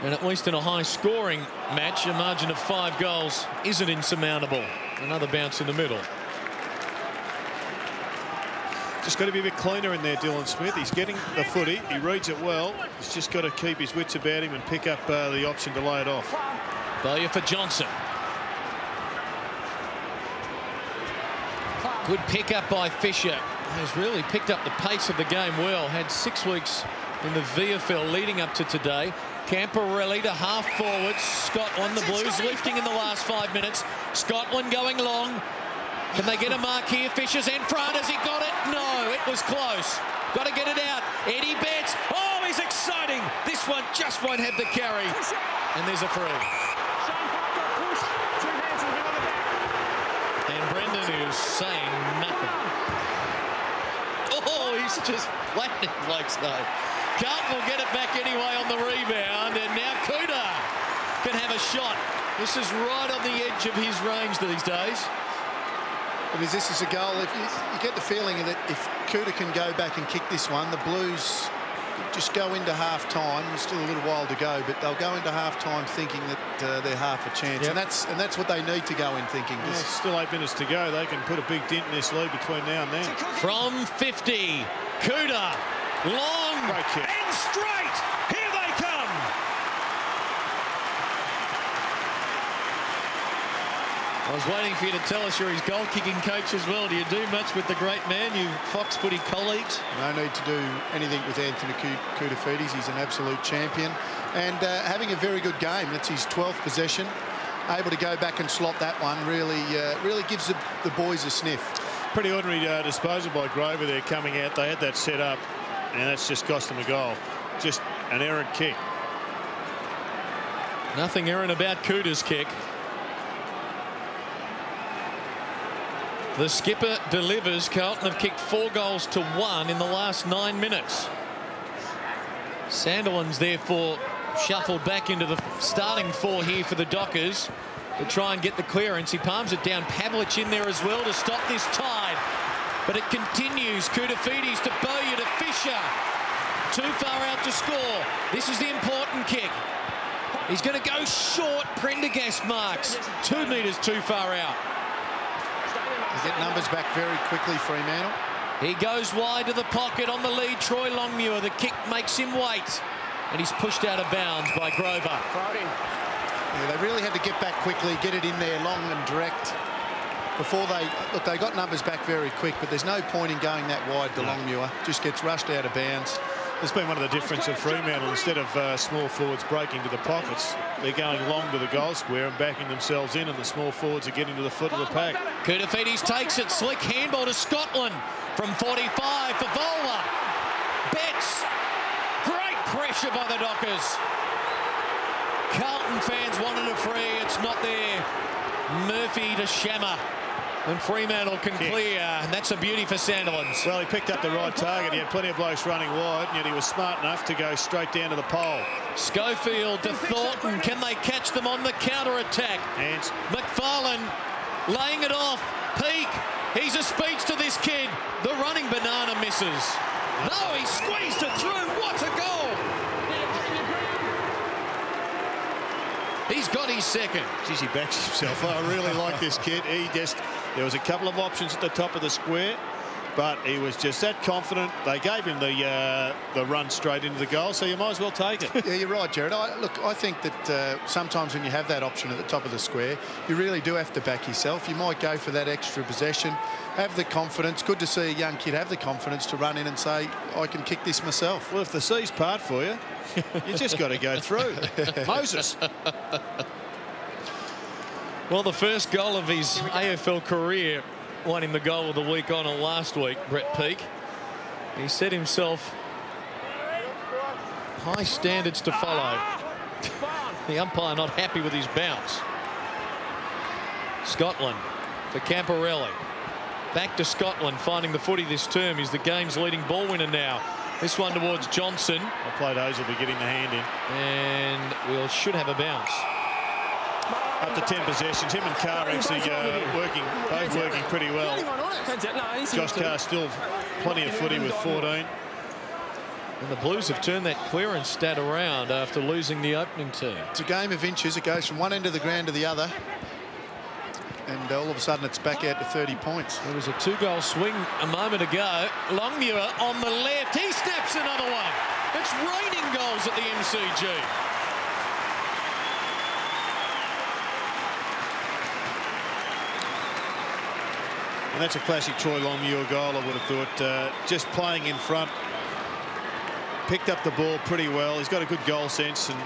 And at least in a high-scoring match, a margin of 5 goals isn't insurmountable. Another bounce in the middle. Just got to be a bit cleaner in there, Dylan Smith. He's getting the footy. He reads it well. He's just got to keep his wits about him and pick up the option to lay it off. Failure for Johnson. Good pick up by Fisher. Has really picked up the pace of the game well. Had 6 weeks in the VFL leading up to today. Camporelli to half forward. Scotland, the Blues lifting in the last 5 minutes. Scotland going long. Can they get a mark here? Fisher's in front. Has he got it? No, it was close. Got to get it out. Eddie Betts. Oh, he's exciting. This one just won't have the carry. And there's a free. And Brendan is saying nothing. Oh, he's just flattening Blake's nose. Carlton will get it back anyway on the rebound, and now Kuda can have a shot. This is right on the edge of his range these days. Because this is a goal, if you get the feeling that if Kuda can go back and kick this one, the Blues just go into half-time. There's still a little while to go, but they'll go into half-time thinking that they're half a chance. Yep. And that's what they need to go in thinking. Well, still 8 minutes to go. They can put a big dent in this lead between now and then. From 50, Kuda, long and straight. Here they come. I was waiting for you to tell us you're his goal-kicking coach as well. Do you do much with the great man, you Fox Footy colleagues? No need to do anything with Anthony Koutafidis. He's an absolute champion. And having a very good game. That's his 12th possession. Able to go back and slot that one really gives the boys a sniff. Pretty ordinary disposal by Grover there coming out. They had that set up, and that's just cost them a goal. Just an errant kick. Nothing errant about Kuda's kick. The skipper delivers. Carlton have kicked 4 goals to 1 in the last 9 minutes. Sandilands therefore shuffled back into the starting 4 here for the Dockers to try and get the clearance. He palms it down. Pavlich in there as well to stop this tide. But it continues. Koutafidis to Bowyer to Fisher. Too far out to score. This is the important kick. He's going to go short. Prendergast marks. 2 metres too far out. They get numbers back very quickly, Fremantle. He goes wide to the pocket on the lead. Troy Longmuir. The kick makes him wait. And he's pushed out of bounds by Grover. Yeah, they really had to get back quickly, get it in there long and direct. Before they got numbers back very quick, but there's no point in going that wide to Longmuir. Just gets rushed out of bounds. It's been one of the difference of Fremantle. Instead of small forwards breaking to the pockets, they're going long to the goal square and backing themselves in, and the small forwards are getting to the foot of the pack. Koutafidis takes it. Slick handball to Scotland from 45 for Vola. Betts. Great pressure by the Dockers. Carlton fans wanted a free. It's not there. Murphy to Shammer. And Fremantle can clear, and that's a beauty for Sandilands. Well, he picked up the right target. He had plenty of blokes running wide, and yet he was smart enough to go straight down to the pole. Schofield to Thornton. Can they catch them on the counter-attack? And McFarlane laying it off. Peake. He's a speech to this kid. The running banana misses. No, he squeezed it through. What a goal! He's got his second. Geez, he backs himself. I really like this kid. There was a couple of options at the top of the square, but he was just that confident. They gave him the run straight into the goal, so you might as well take it. Yeah, you're right, Jared. I think that sometimes when you have that option at the top of the square, you really do have to back yourself. You might go for that extra possession, have the confidence. Good to see a young kid have the confidence to run in and say, I can kick this myself. Well, if the seas part for you, you just got to go through. Moses. Well, the first goal of his AFL career won him the goal of the week on it last week, Brett Peake. He set himself high standards to follow. The umpire not happy with his bounce. Scotland for Camporelli. Back to Scotland, finding the footy this term. He's the game's leading ball winner now. This one towards Johnson. I played Hayes will be getting the hand in. And we should have a bounce. Up to 10 possessions. Him and Carr actually both working pretty well. Josh Carr still plenty of footy with 14. And the Blues have turned that clearance stat around after losing the opening term. It's a game of inches. It goes from one end of the ground to the other. And all of a sudden it's back out to 30 points. There was a 2-goal swing a moment ago. Longmuir on the left. He snaps another one. It's raining goals at the MCG. And that's a classic Troy Longmuir goal, I would have thought. Just playing in front. Picked up the ball pretty well. He's got a good goal sense, and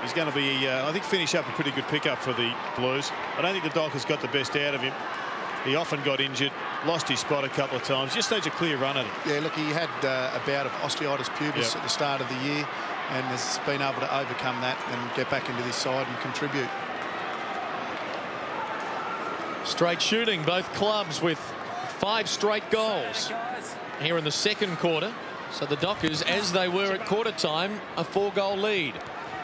he's going to be, I think, finish up a pretty good pickup for the Blues. I don't think the Dockers got the best out of him. He often got injured, lost his spot a couple of times. Just needs a clear run at it. Yeah, look, he had a bout of osteitis pubis at the start of the year, and has been able to overcome that and get back into this side and contribute. Straight shooting, both clubs with 5 straight goals here in the second quarter. So the Dockers, as they were at quarter time, a 4-goal lead.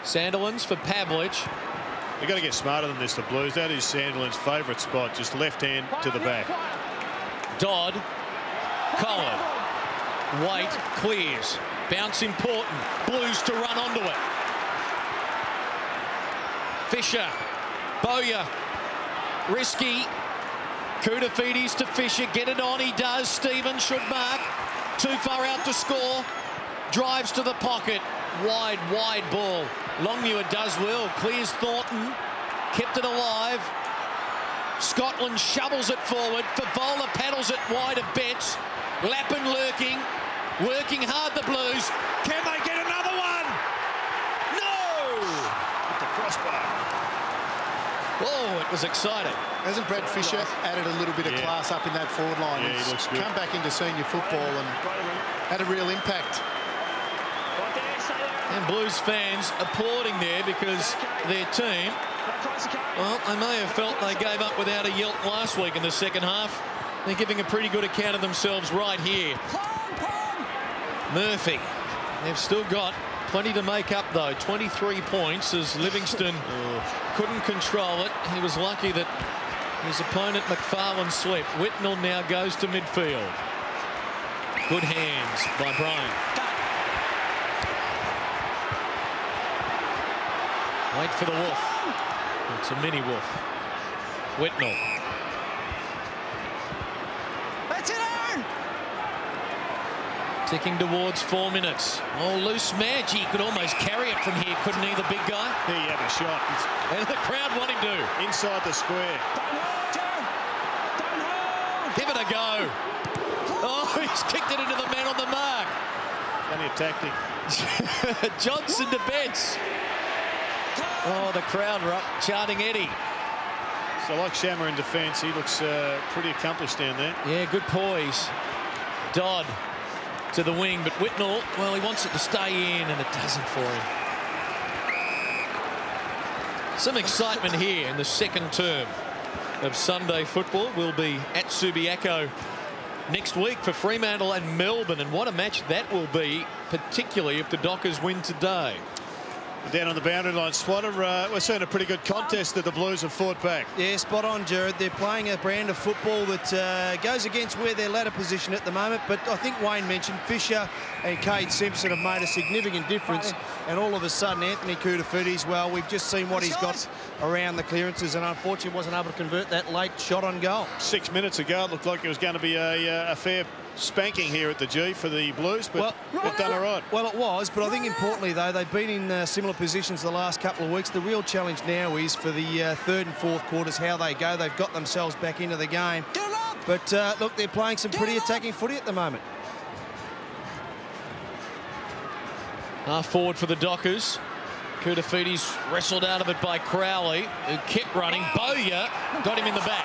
Sandilands for Pavlich. They've got to get smarter than this, the Blues. That is Sandilands' favourite spot, just left hand to the back. Dodd, Collin, White clears. Bounce important. Blues to run onto it. Fisher, Bowyer. Risky. Koutafidis to Fisher. Get it on. He does. Stevens should mark. Too far out to score. Drives to the pocket. Wide ball. Longmuir does well. Clears Thornton. Kept it alive. Scotland shovels it forward. Favola paddles it wide of Betts. Lappin lurking. Working hard, the Blues. Can they get another one? No! With the crossbar. Oh, it was exciting. Hasn't Brad Fisher added a little bit of class up in that forward line? Yeah, he looks good. Come back into senior football and had a real impact. And Blues fans applauding there because their team, well, they may have felt they gave up without a yelp last week in the second half. They're giving a pretty good account of themselves right here. Murphy. They've still got plenty to make up, though. 23 points as Livingston couldn't control it. He was lucky that his opponent McFarlane slipped. Whitnell now goes to midfield. Good hands by Brian. Wait for the wolf. It's a mini wolf. Whitnell. That's it, Aaron! Ticking towards 4 minutes. Oh, loose match. He could almost carry it from here, couldn't he, the big guy? He had a shot. And the crowd want him to. Inside the square. Don't hold, Jared! Don't hold! Give it a go. Oh, he's kicked it into the man on the mark. Only a tactic. Johnson to Betts. Oh, the crowd are up chanting Eddie. So like Shammer in defence, he looks pretty accomplished down there. Yeah, good poise. Dodd to the wing, but Whitnell, well, he wants it to stay in, and it doesn't for him. Some excitement here in the second term of Sunday football. We'll be at Subiaco next week for Fremantle and Melbourne, and what a match that will be, particularly if the Dockers win today. Down on the boundary line, Swatter, we're seeing a pretty good contest that the Blues have fought back. Yeah, spot on, Jared. They're playing a brand of football that goes against where their ladder position at the moment. But I think Wayne mentioned Fisher and Cade Simpson have made a significant difference. And all of a sudden, Anthony Koutafidis, well, we've just seen what he's got around the clearances, and unfortunately wasn't able to convert that late shot on goal. 6 minutes ago, it looked like it was going to be a fair spanking here at the G for the Blues, but they've done all right. Well, it was, but I think importantly, though, they've been in similar positions the last couple of weeks. The real challenge now is for the third and fourth quarters, how they go. They've got themselves back into the game. But, look, they're playing some pretty attacking footy at the moment. Half forward for the Dockers. Koutafidis wrestled out of it by Crowley, who kept running. Bowyer got him in the back.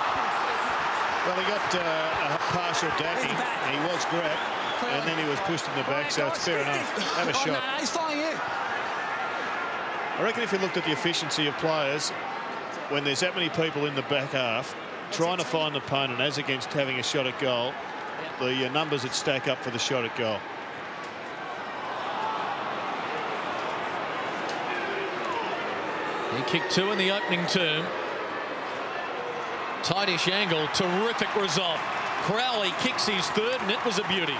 Well, he got a partial dacking. He was grabbed, and then he was pushed in the back, so it's fair enough. Have a shot. No, he's flying in. I reckon if you looked at the efficiency of players, when there's that many people in the back half, trying to find an opponent as against having a shot at goal, the numbers that stack up for the shot at goal. He kicked 2 in the opening term. Tightish angle, terrific result. Crowley kicks his third, and it was a beauty.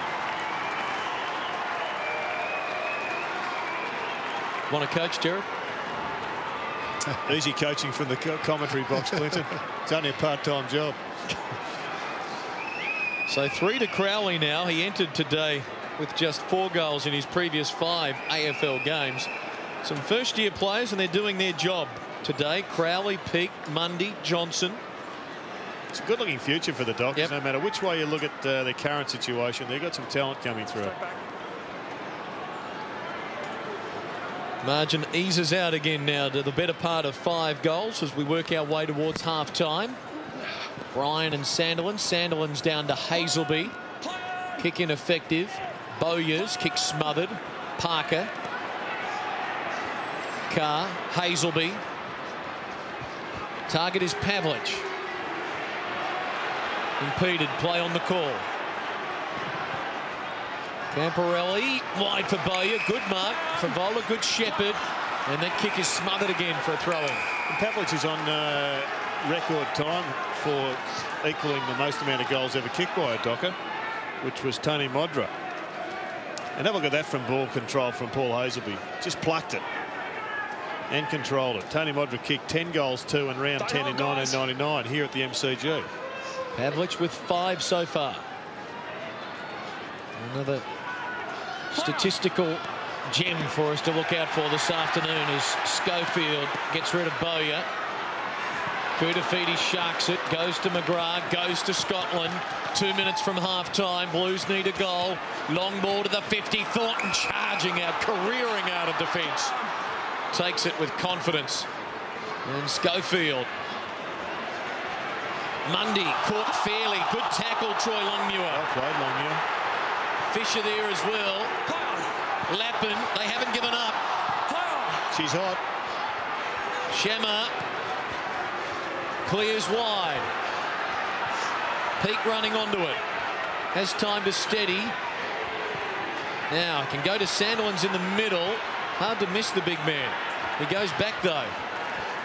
Want to coach, Jared? Easy coaching from the commentary box, Clinton. It's only a part-time job. So 3 to Crowley now. He entered today with just 4 goals in his previous 5 AFL games. Some first-year players, and they're doing their job today. Crowley, Peake, Mundy, Johnson. It's a good-looking future for the Dockers. No matter which way you look at their current situation, they've got some talent coming through. Margin eases out again now to the better part of 5 goals as we work our way towards half-time. Bryan and Sandilands. Sandilands down to Hazelby. Kick ineffective. Bowyer's kick smothered. Parker. Carr. Hazelby. Target is Pavlich. Impeded play on the call. Camporelli wide for Bowyer. Good mark. Favola, good shepherd. And that kick is smothered again for a throw-in. Pavlich is on record time for equaling the most amount of goals ever kicked by a Docker, which was Tony Modra. And have a look at that from ball control from Paul Hazelby. Just plucked it and controlled it. Tony Modra kicked 10 goals too in round 10 in 1999 here at the MCG. Pavlich with 5 so far. Another statistical gem for us to look out for this afternoon as Schofield gets rid of Bowyer. Koutafidis sharks it, goes to McGrath, goes to Scotland. 2 minutes from half-time. Blues need a goal. Long ball to the 50. Thornton charging out, careering out of defence. Takes it with confidence. And Schofield. Mundy caught fairly. Good tackle, Troy Longmuir. Well played, Longmuir. Fisher there as well. Lappin, they haven't given up. She's hot. Shammer clears wide. Peake running onto it. Has time to steady. Now can go to Sandilands in the middle. Hard to miss the big man. He goes back though.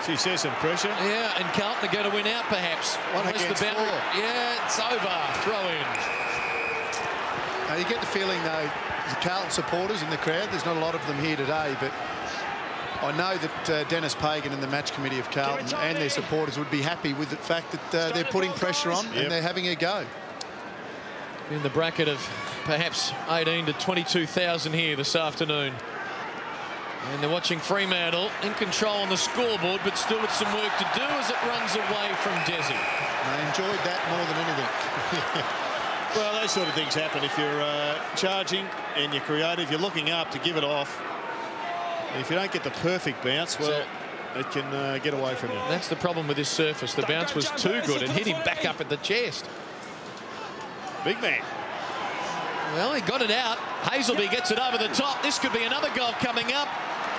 She says some pressure. Yeah, and Carlton are going to win out perhaps. One against 4. Yeah, it's over. Throw in. You get the feeling though, the Carlton supporters in the crowd, there's not a lot of them here today, but I know that Dennis Pagan and the match committee of Carlton and their supporters would be happy with the fact that they're putting pressure on and they're having a go. In the bracket of perhaps 18 to 22,000 here this afternoon. And they're watching Fremantle in control on the scoreboard, but still with some work to do as it runs away from Desi. I enjoyed that more than anything. Well, those sort of things happen if you're charging and you're creative. You're looking up to give it off. And if you don't get the perfect bounce, well, it can get away from you. That's the problem with this surface. The bounce was too good. It hit him back up at the chest. Big man. Well, he got it out. Hazelby gets it over the top. This could be another goal coming up.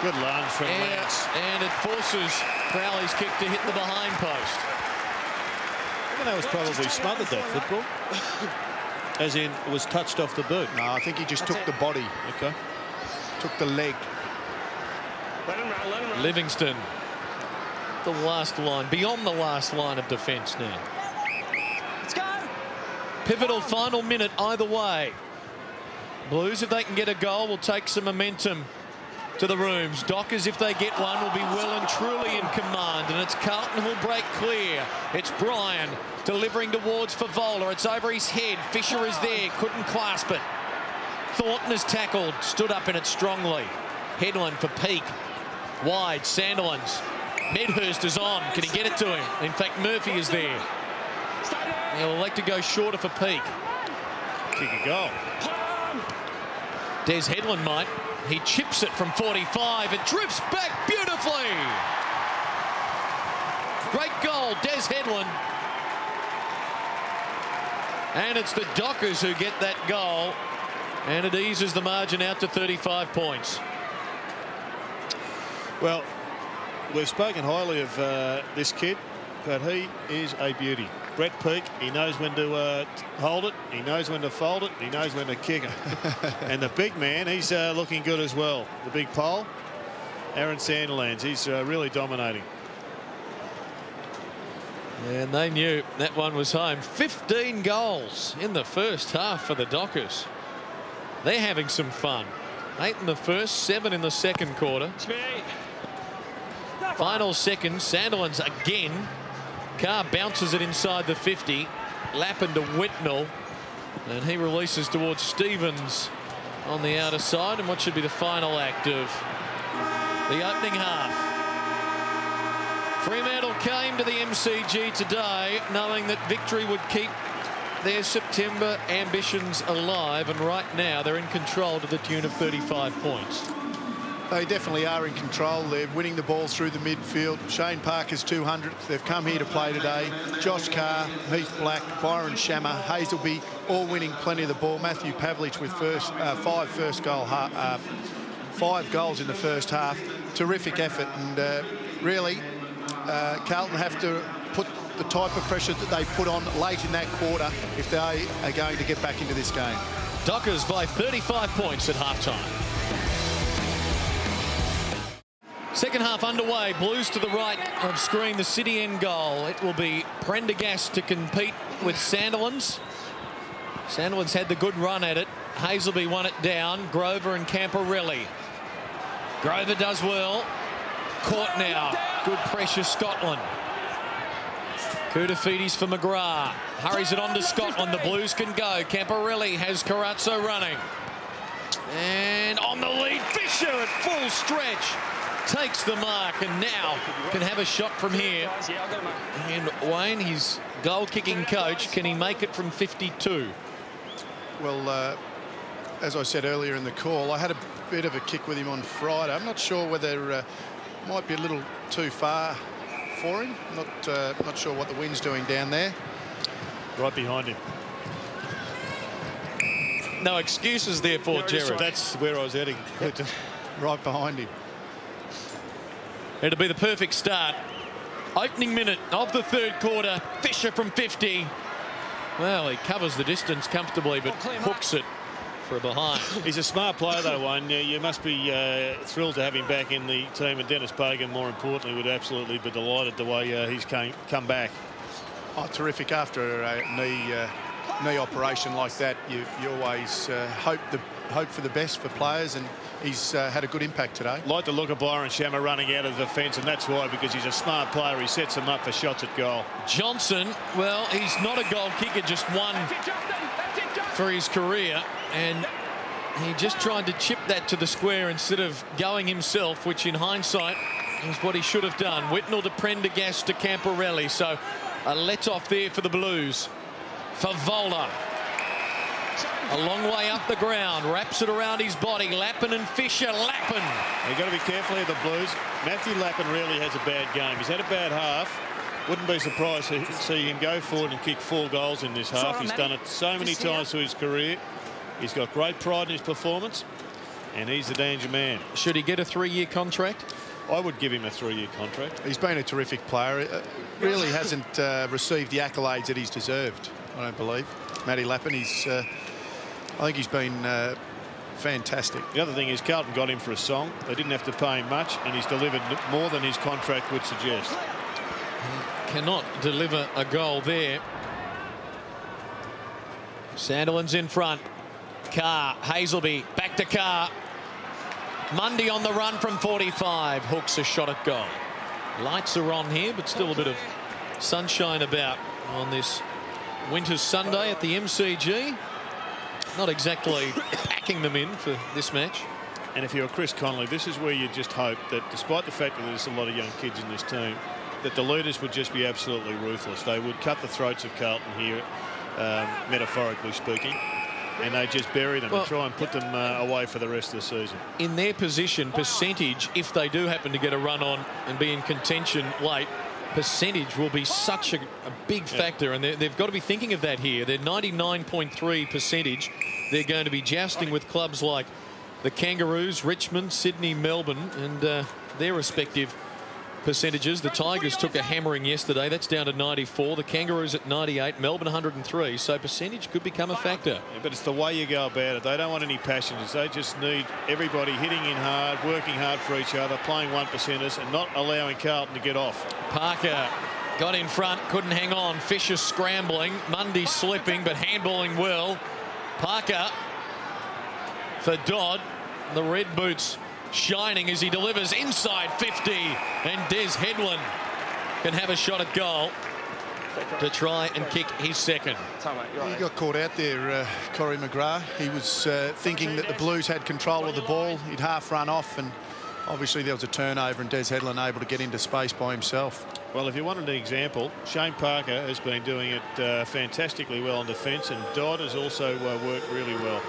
Good lunge from Lance. And it forces Crowley's kick to hit the behind post. I think that was probably smothered, that football. As in, it was touched off the boot. No, I think he just took the body. Okay. Took the leg. Let him run, let him run. Livingston. The last line, beyond the last line of defence now. Let's go. Pivotal final minute either way. Blues, if they can get a goal, will take some momentum to the rooms. Dockers, if they get one, will be well and truly in command. And it's Carlton who'll break clear. It's Bryan delivering towards Favola. It's over his head. Fisher is there. Couldn't clasp it. Thornton is tackled. Stood up in it strongly. Headland for Peake. Wide. Sandilands. Medhurst is on. Can he get it to him? In fact, Murphy is there. He'll elect to go shorter for Peake. Kick a goal. Des Headland might. He chips it from 45. It drifts back beautifully. Great goal, Des Headland. And it's the Dockers who get that goal. And it eases the margin out to 35 points. Well, we've spoken highly of this kid, but he is a beauty. Brett Peake, he knows when to hold it, he knows when to fold it, he knows when to kick it. And the big man, he's looking good as well. The big pole, Aaron Sandilands, he's really dominating. And they knew that one was home. 15 goals in the first half for the Dockers. They're having some fun. 8 in the first, 7 in the second quarter. Final second, Sandilands again. Carr bounces it inside the 50. Lappin to Whitnell. And he releases towards Stevens on the outer side. And what should be the final act of the opening half. Fremantle came to the MCG today knowing that victory would keep their September ambitions alive. And right now they're in control to the tune of 35 points. They definitely are in control. They're winning the ball through the midfield. Shane Parker's 200th. They've come here to play today. Josh Carr, Heath Black, Byron Shammer, Hazelby, all winning plenty of the ball. Matthew Pavlich with 5 goals in the first half. Terrific effort. And really, Carlton have to put the type of pressure that they put on late in that quarter if they are going to get back into this game. Dockers by 35 points at halftime. Second half underway. Blues to the right of screen, the City end goal. It will be Prendergast to compete with Sandilands. Sandilands had the good run at it. Hazelby won it down. Grover and Camporelli. Grover does well. Caught now. Good pressure, Scotland. Koutafidis for McGrath. Hurries it on to Scotland. The Blues can go. Camporelli has Carazzo running. And on the lead, Fisher at full stretch. Takes the mark and now can have a shot from here. And Wayne, his goal-kicking coach, can he make it from 52? Well, as I said earlier in the call, I had a bit of a kick with him on Friday. I'm not sure whether might be a little too far for him. Not sure what the wind's doing down there. Right behind him. No excuses there for Jerry. That's where I was heading. Right behind him. It'll be the perfect start. Opening minute of the third quarter. Fisher from 50. Well, he covers the distance comfortably, but hooks it for a behind. He's a smart player, though, Wayne. You must be thrilled to have him back in the team. And Dennis Pagan, more importantly, would absolutely be delighted the way he's come back. Oh, terrific after a knee knee operation like that, you always hope for the best for players, and he's had a good impact today. Like the look of Byron Shammer running out of the defence, and that's why, because he's a smart player. He sets them up for shots at goal. Johnson, well, he's not a goal kicker, just one for his career, and he just tried to chip that to the square instead of going himself, which in hindsight is what he should have done. Whitnell to Prendergast to Camporelli, so a let-off there for the Blues. Favola, a long way up the ground, wraps it around his body. Lappin and Fisher. Lappin. You've got to be careful of the Blues. Matthew Lappin really has a bad game. He's had a bad half. Wouldn't be surprised to see him go forward and kick 4 goals in this half. He's done it so many times through his career. He's got great pride in his performance, and he's the danger man. Should he get a 3-year contract? I would give him a 3-year contract. He's been a terrific player. Really hasn't received the accolades that he's deserved, I don't believe. Matty Lappin, I think he's been fantastic. The other thing is Carlton got him for a song. They didn't have to pay him much, and he's delivered more than his contract would suggest. He cannot deliver a goal there. Sandilands in front. Carr, Hazelby, back to Carr. Mundy on the run from 45. Hooks a shot at goal. Lights are on here, but still a bit of sunshine about on this winter's Sunday at the MCG. Not exactly packing them in for this match. And if you're Chris Connolly, this is where you just hope that, despite the fact that there's a lot of young kids in this team, that the leaders would just be absolutely ruthless. They would cut the throats of Carlton here, metaphorically speaking, and they just bury them and try and put them away for the rest of the season. In their position, percentage, if they do happen to get a run on and be in contention late, percentage will be such a big factor, and they've got to be thinking of that here. They're 99.3 percentage. They're going to be jousting with clubs like the Kangaroos, Richmond, Sydney, Melbourne, and their respective percentages. The Tigers took a hammering yesterday. That's down to 94. The Kangaroos at 98. Melbourne 103. So percentage could become a factor. Yeah, but it's the way you go about it. They don't want any passions. They just need everybody hitting in hard, working hard for each other, playing 1%ers, and not allowing Carlton to get off. Parker got in front, couldn't hang on. Fisher scrambling. Mundy slipping, but handballing well. Parker for Dodd. The red boots shining as he delivers inside 50, and Des Headland can have a shot at goal to try and kick his second. He got caught out there, Corey McGrath. He was thinking that the Blues had control of the ball. He'd half run off, and obviously there was a turnover, and Des Headland able to get into space by himself. Well, if you wanted an example, Shane Parker has been doing it fantastically well in defence, and Dodd has also worked really well.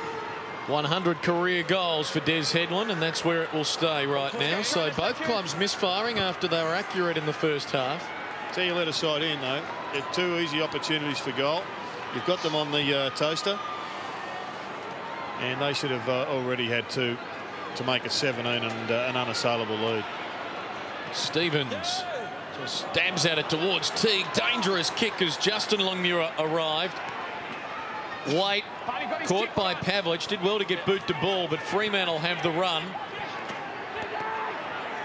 100 career goals for Des Headland, and that's where it will stay right now. So both clubs misfiring after they were accurate in the first half. So you let a side in, though. They're 2 easy opportunities for goal. You've got them on the toaster, and they should have already had 2 to make it 17 and an unassailable lead. Stevens just stabs at it towards Teague. Dangerous kick as Justin Longmuir arrived. White caught by Pavlich, did well to get boot to ball, but Fremantle have the run.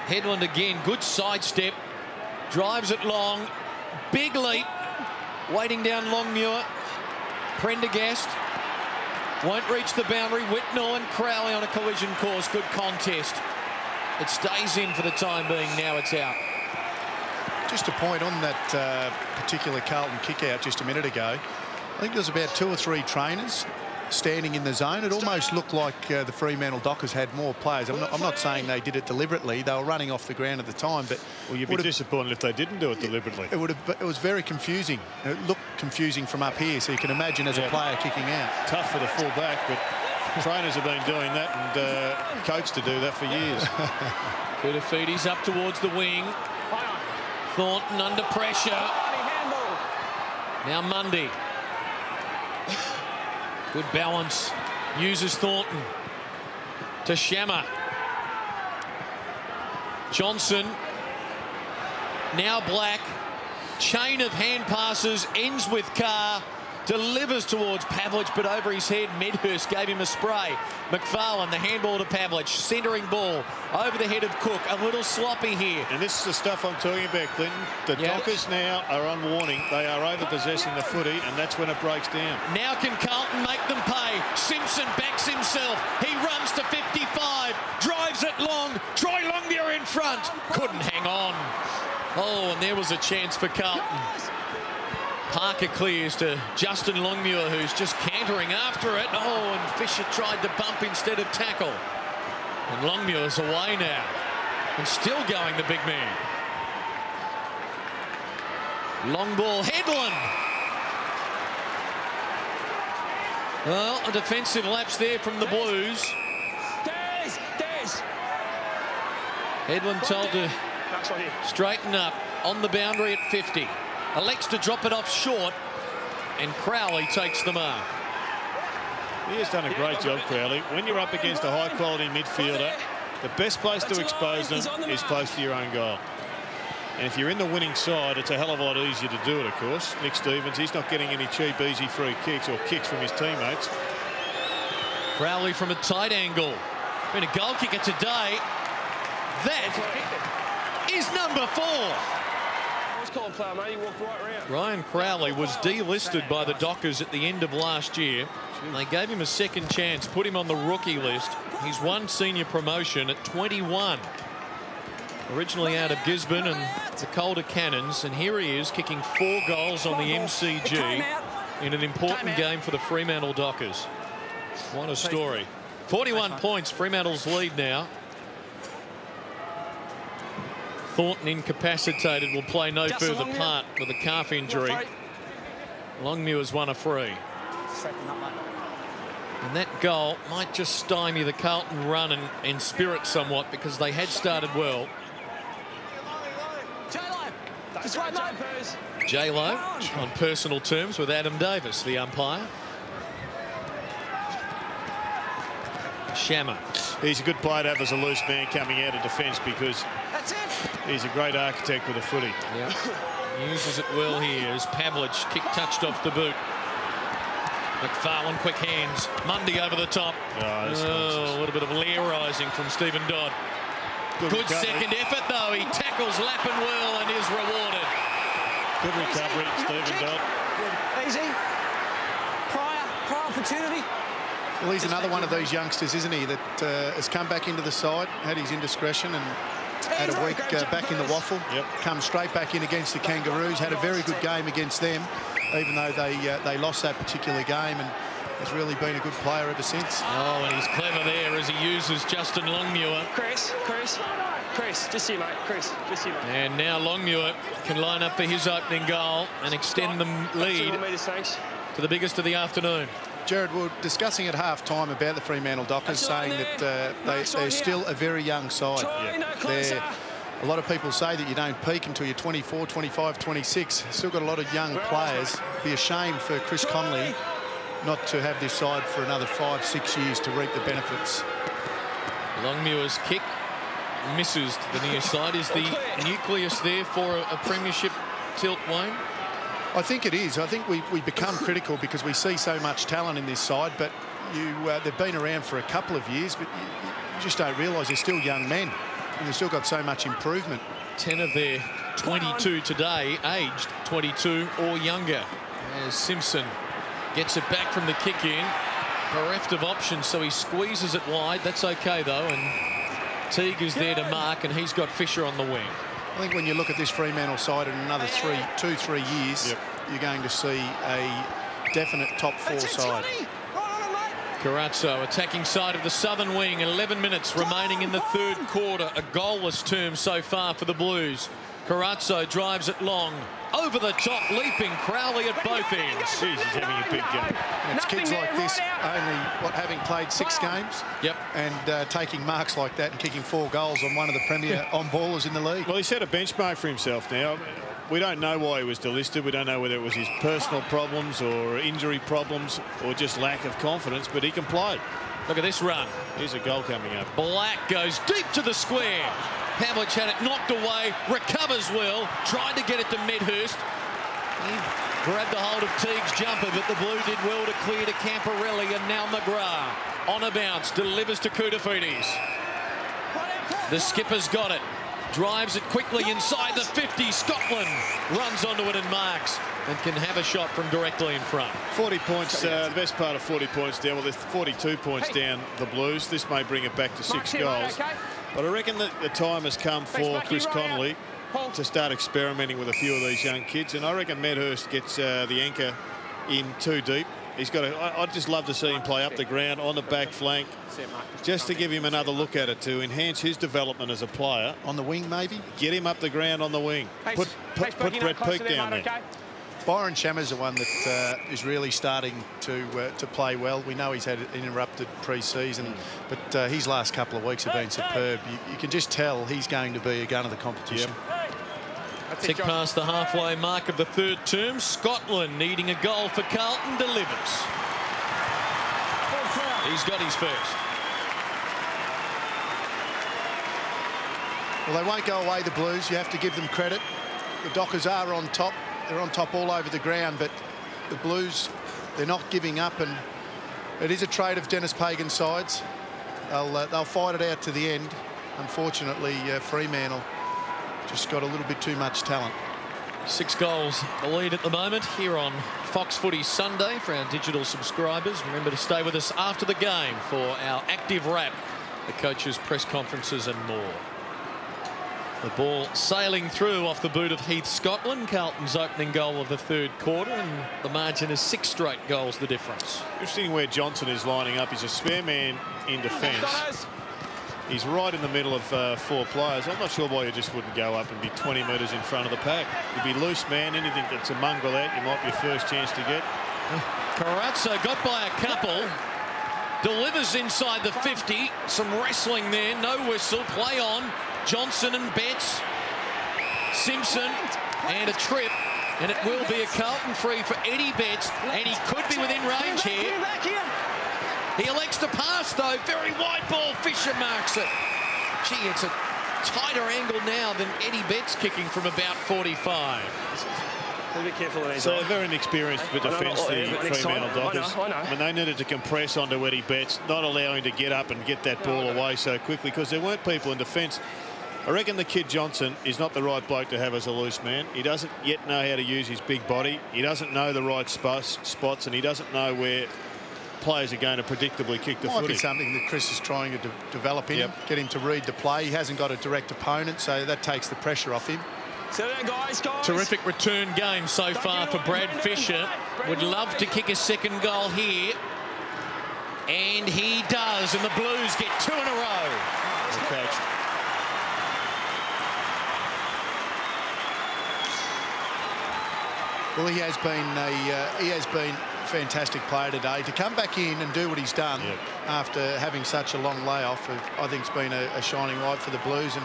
Headland again, good sidestep, drives it long, big leap, waiting down Longmuir. Prendergast won't reach the boundary. Whitnell and Crowley on a collision course. Good contest. It stays in for the time being. Now it's out. Just a point on that particular Carlton kick out just a minute ago. I think there's about 2 or 3 trainers standing in the zone. It almost looked like the Fremantle Dockers had more players. I'm not saying they did it deliberately. They were running off the ground at the time, but well, you'd be disappointed if they didn't do it deliberately. It was very confusing. It looked confusing from up here, so you can imagine as a player kicking out. Tough for the full back, but trainers have been doing that and coached to do that for years. Koutofides up towards the wing. Thornton under pressure. Now Mundy. Good balance. Uses Thornton to Shammer. Johnson. Now Black. Chain of hand passes ends with Carr. delivers towards Pavlich, but over his head. Medhurst gave him a spray. McFarlane, the handball to Pavlich, centering ball over the head of Cook. A little sloppy here. And this is the stuff I'm talking about, Clinton. The Dockers now are on warning. They are over-possessing the footy, and that's when it breaks down. Now can Carlton make them pay? Simpson backs himself. He runs to 55, drives it long. Troy Longmuir in front. Couldn't hang on. Oh, and there was a chance for Carlton. Parker clears to Justin Longmuir, who's just cantering after it. Oh, and Fisher tried to bump instead of tackle. And Longmuir's away now. And still going, the big man. Long ball, Headland. Well, a defensive lapse there from the Blues. Headland told to straighten up on the boundary at 50. Elects to drop it off short, and Crowley takes the mark. He has done a great job, Crowley. When you're up against a high-quality midfielder, the best place to expose them is close to your own goal. And if you're in the winning side, it's a hell of a lot easier to do it, of course. Nick Stevens, he's not getting any cheap, easy free kicks or kicks from his teammates. Crowley from a tight angle. Been a goal kicker today. That is number 4. Player, mate. He walked right around. Ryan Crowley was delisted by the Dockers at the end of last year. They gave him a second chance, put him on the rookie list. He's won senior promotion at 21. Originally out of Gisborne and the Calder Cannons, and here he is kicking 4 goals on the MCG in an important game for the Fremantle Dockers. What a story. 41 points, Fremantle's lead now. Thornton incapacitated, will play no further part with a calf injury. Longmuir's won a free. And that goal might just stymie the Carlton run and spirit somewhat, because they had started well. J-Lo on personal terms with Adam Davis, the umpire. Shammer. He's a good player to have as a loose man coming out of defence, because he's a great architect with a footy. Yep. Uses it well here as Pavlich kick touched off the boot. McFarlane, quick hands. Mundy over the top. Oh, a little bit of leerising from Stephen Dodd. Good second effort, though. He tackles Lappin well and is rewarded. Good recovery, Stephen Dodd. Easy. Prior opportunity. Well, he's another one of these youngsters, isn't he, that has come back into the side, had his indiscretion and had a week back in the waffle. Yep. Come straight back in against the Kangaroos, had a very good game against them, even though they lost that particular game, and has really been a good player ever since. Oh, and he's clever there as he uses Justin Longmuir. Chris, just here, mate. Chris, just here, mate. And now Longmuir can line up for his opening goal and extend the lead to the biggest of the afternoon. Jared, we were discussing at half-time about the Fremantle Dockers, saying that they're still a very young side. A lot of people say that you don't peak until you're 24, 25, 26. Still got a lot of young players. It'd be a shame for Chris Connolly not to have this side for another 5-6 years to reap the benefits. Longmuir's kick misses to the near side. Is the nucleus there for a premiership tilt, Wayne? I think it is. I think we become critical because we see so much talent in this side, but they've been around for a couple of years, but you just don't realise they're still young men and they've still got so much improvement. 10 of their 22 today aged 22 or younger, as Simpson gets it back from the kick in. Bereft of options, so he squeezes it wide. That's okay, though, and Teague is there to mark, and he's got Fisher on the wing. I think when you look at this Fremantle side in another 2-3 years, you're going to see a definite top 4 side. Carazzo attacking side of the southern wing. 11 minutes remaining in the third quarter. A goalless term so far for the Blues. Carazzo drives it long. Over the top, leaping Crowley at both ends. Jeez, he's having a big game. And it's kids like this, only having played 6 games, and taking marks like that and kicking 4 goals on one of the premier on-ballers in the league. Well, he set a benchmark for himself now. We don't know why he was delisted. We don't know whether it was his personal problems or injury problems or just lack of confidence, but he can play. Look at this run. Here's a goal coming up. Black goes deep to the square. Pavlich had it knocked away, recovers well, trying to get it to Medhurst. He Grabbed a hold of Teague's jumper, but the Blue did well to clear to Camporelli, and now McGrath on a bounce, delivers to Koutafidis. The skipper's got it. Drives it quickly inside the 50. Scotland runs onto it and marks, and can have a shot from directly in front. 40 points, the best part of 40 points down. Well, there's 42 points down the Blues. This may bring it back to 6 goals. But I reckon that the time has come for Chris Connolly to start experimenting with a few of these young kids. And I reckon Medhurst gets the anchor in too deep. He's got to, I'd just love to see him play up the ground on the back flank, just to give him another look at it, to enhance his development as a player. On the wing, maybe? Get him up the ground on the wing. Put Brett Peake down there. Byron Chalmers is one that is really starting to play well. We know he's had an interrupted pre-season, but his last couple of weeks have been superb. You can just tell he's going to be a gun of the competition. Tick past the halfway mark of the third term. Scotland needing a goal for Carlton, delivers. He's got his first. Well, they won't go away, the Blues. You have to give them credit. The Dockers are on top. They're on top all over the ground, but the Blues, they're not giving up, and it is a trade of Dennis Pagan's sides. They'll fight it out to the end. Unfortunately, Fremantle just got a little bit too much talent. 6 goals the lead at the moment here on Fox Footy Sunday. For our digital subscribers, remember to stay with us after the game for our active wrap, the coaches' press conferences and more. The ball sailing through off the boot of Heath Scotland. Carlton's opening goal of the third quarter, and the margin is 6 straight goals the difference. Interesting where Johnson is lining up. He's a spare man in defence. He's right in the middle of 4 players. I'm not sure why you just wouldn't go up and be 20 metres in front of the pack. You'd be loose man. Anything that's a mongrel out, you might be your first chance to get. Carazzo got by a couple. Delivers inside the 50. Some wrestling there. No whistle. Play on. Johnson and Betts. Simpson. And a trip. And it will be a Carlton free for Eddie Betts. And he could be within range here. He elects to pass, though. Very wide ball. Fisher marks it. Gee, it's a tighter angle now than Eddie Betts kicking from about 45. Be careful of these. So very inexperienced with defence, the Fremantle Dockers. I know. I mean, they needed to compress onto Eddie Betts, not allow him to get up and get that ball away so quickly, because there weren't people in defence. I reckon the kid Johnson is not the right bloke to have as a loose man. He doesn't yet know how to use his big body. He doesn't know the right spots, and he doesn't know where players are going to predictably kick the footy. Might be something that Chris is trying to develop in him, get him to read the play. He hasn't got a direct opponent, so that takes the pressure off him. So there, guys. Terrific return game so far for Brad Fisher. Would love to kick a second goal here. And he does, and the Blues get 2 in a row. Okay. Well, he has been a fantastic player today. To come back in and do what he's done after having such a long layoff, I think it's been a shining light for the Blues, and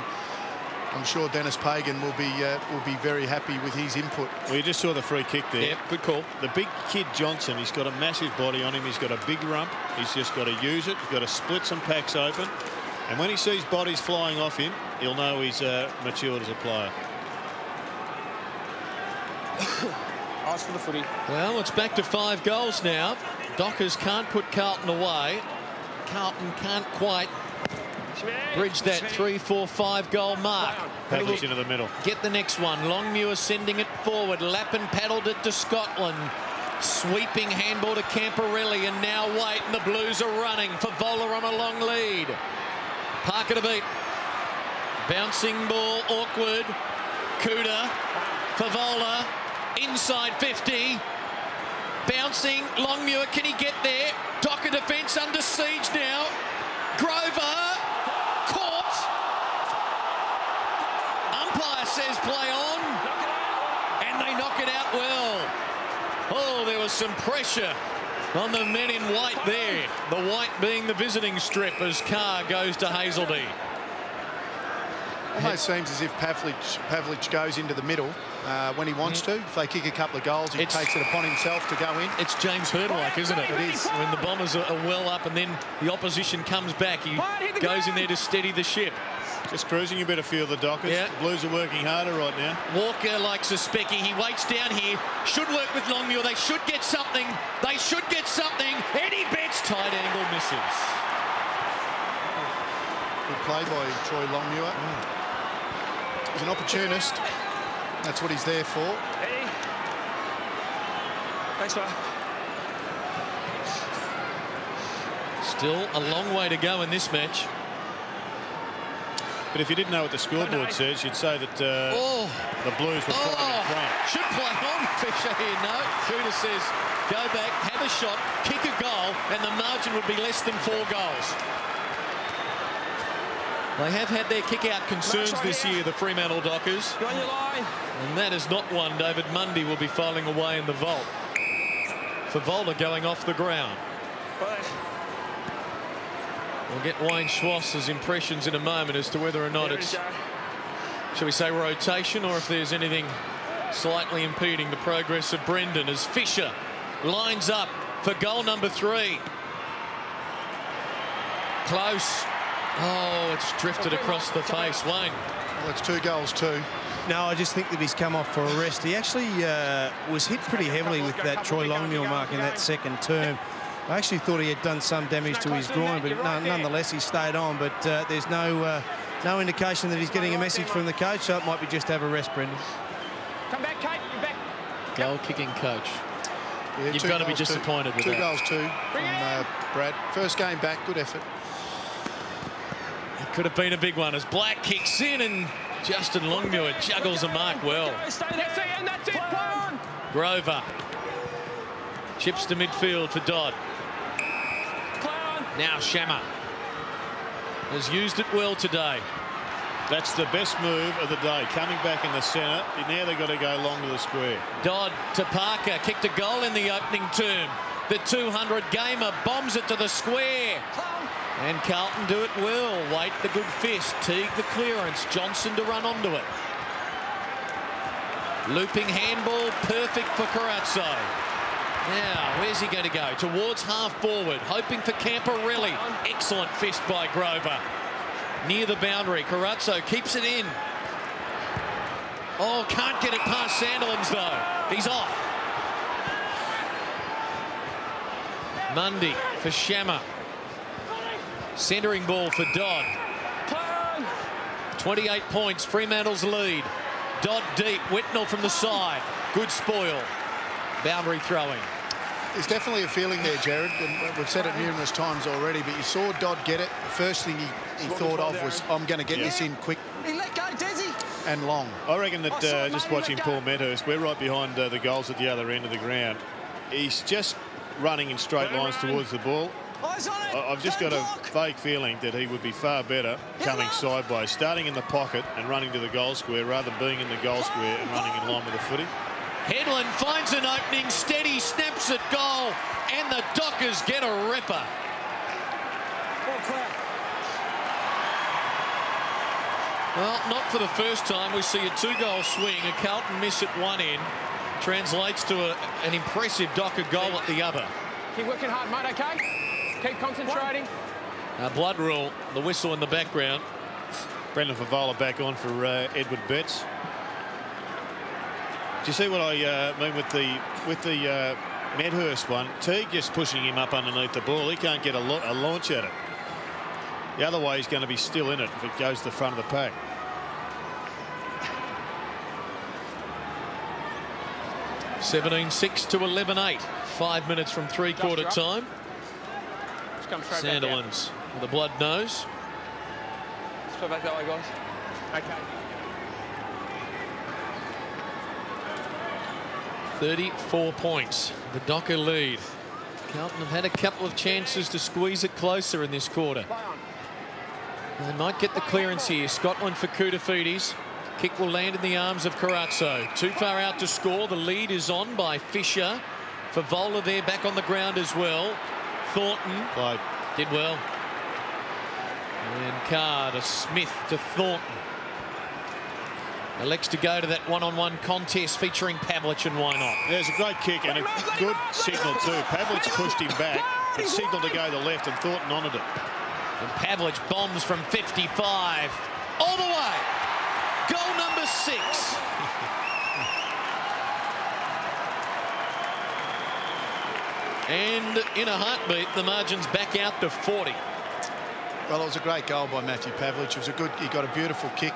I'm sure Dennis Pagan will be very happy with his input. Well, you just saw the free kick there. Yep, good call. The big kid Johnson, he's got a massive body on him. He's got a big rump. He's just got to use it. He's got to split some packs open. And when he sees bodies flying off him, he'll know he's matured as a player. Eyes for the footy. Well, it's back to 5 goals now. Dockers can't put Carlton away. Carlton can't quite bridge that 3-4-5 goal mark. Package into the middle. Get the next one. Longmuir sending it forward. Lappin paddled it to Scotland. Sweeping handball to Camporelli, and now Waite, and the Blues are running. Favola on a long lead. Parker to beat. Bouncing ball, awkward. Kuda. Favola. Inside 50. Bouncing. Longmuir, can he get there? Docker defence under siege now. Grover. Caught. Umpire says play on. And they knock it out well. Oh, there was some pressure on the men in white there. The white being the visiting strip as Carr goes to Hazelby. Almost seems as if Pavlich goes into the middle when he wants to. If they kick a couple of goals, he takes it upon himself to go in. It's James Hurd-like, isn't it? It is. When the Bombers are well up and then the opposition comes back, he goes in there to steady the ship. Just cruising a bit of field, the Dockers. Yeah. The Blues are working harder right now. Walker likes a specky. He waits down here. Should work with Longmuir. They should get something. They should get something. Eddie Betts, tight angle, misses. Good play by Troy Longmuir. He's an opportunist. That's what he's there for. Eddie. Thanks, fella. Still a long way to go in this match. But if you didn't know what the scoreboard says, you'd say that the Blues were fighting in front. Should play on Fisher here. No, Cooter says go back, have a shot, kick a goal, and the margin would be less than 4 goals. They have had their kick-out concerns this year, the Fremantle Dockers. You're on your line. And that is not one David Mundy will be filing away in the vault. Favola going off the ground. We'll get Wayne Schwass's impressions in a moment as to whether or not it's, shall we say, rotation, or if there's anything slightly impeding the progress of Brendan as Fisher lines up for goal number 3. Close. Oh, it's drifted across the face. Wayne. Well, it's 2 goals too. No, I just think that he's come off for a rest. He actually was hit pretty heavily with that Troy Longmuir mark in that second term. I actually thought he had done some damage to his groin, but nonetheless he stayed on. But there's no indication that he's getting a message from the coach, so it might be just have a rest, Brendan. Come back, Kate. You're back. Goal kicking coach. Yeah, You've got to be disappointed with that. 2 goals too from Brad. First game back, good effort. It could have been a big one as Black kicks in and Justin Longmuir juggles a mark well. Stay there, and that's it. Play on. Grover chips to midfield for Dodd. Now Shammer has used it well today. That's the best move of the day, coming back in the centre. Now they've got to go long to the square. Dodd to Parker, kicked a goal in the opening term. The 200 gamer bombs it to the square. And Carlton do it well. Wait the good fist. Teague the clearance. Johnson to run onto it. Looping handball, perfect for Carazzo. Now, where's he going to go? Towards half forward, hoping for Camporelli. Excellent fist by Grover. Near the boundary, Carazzo keeps it in. Oh, can't get it past Sandilands though. He's off. Mundy for Shammer. Centering ball for Dodd. 28 points, Fremantle's lead. Dodd deep, Whitnell from the side. Good spoil. Boundary throwing. There's definitely a feeling there, Jared, and we've said it numerous times already, but you saw Dodd get it. The first thing he thought of was, I'm going to get this in quick and long. I reckon that just watching Paul Medhurst, we're right behind the goals at the other end of the ground. He's just running in straight lines towards the ball. I've just got a vague feeling that he would be far better coming sideways, starting in the pocket and running to the goal square rather than being in the goal square and running in line with the footy. Headland finds an opening, steady, snaps at goal, and the Dockers get a ripper. Well, not for the first time. We see a 2-goal swing, a Carlton miss at one end, translates to an impressive Docker goal at the other. Keep working hard, mate, okay? Keep concentrating. Blood rule, the whistle in the background. Brendan Favola back on for Edward Betts. Do you see what I mean with the Medhurst one? Teague just pushing him up underneath the ball. He can't get a launch at it. The other way he's going to be still in it if it goes to the front of the pack. (17-6 to 11-8). 5 minutes from three-quarter time. Sandilands with a blood nose. Let's go back that way, guys. Okay. 34 points. The Docker lead. Carlton have had a couple of chances to squeeze it closer in this quarter. They might get the clearance here. Scotland for Koutafidis. Kick will land in the arms of Carazzo. Too far out to score. The lead is on by Fisher. Favola there back on the ground as well. Thornton did well. And Carr to Smith to Thornton. Elects to go to that one-on-one contest featuring Pavlich, and why not? There's a great kick and a good signal too. Pavlich pushed him back and signalled to go to the left, and Thornton honoured it. And Pavlich bombs from 55. all the way. Goal number 6. And in a heartbeat, the margin's back out to 40. Well, it was a great goal by Matthew Pavlich. It was he got a beautiful kick,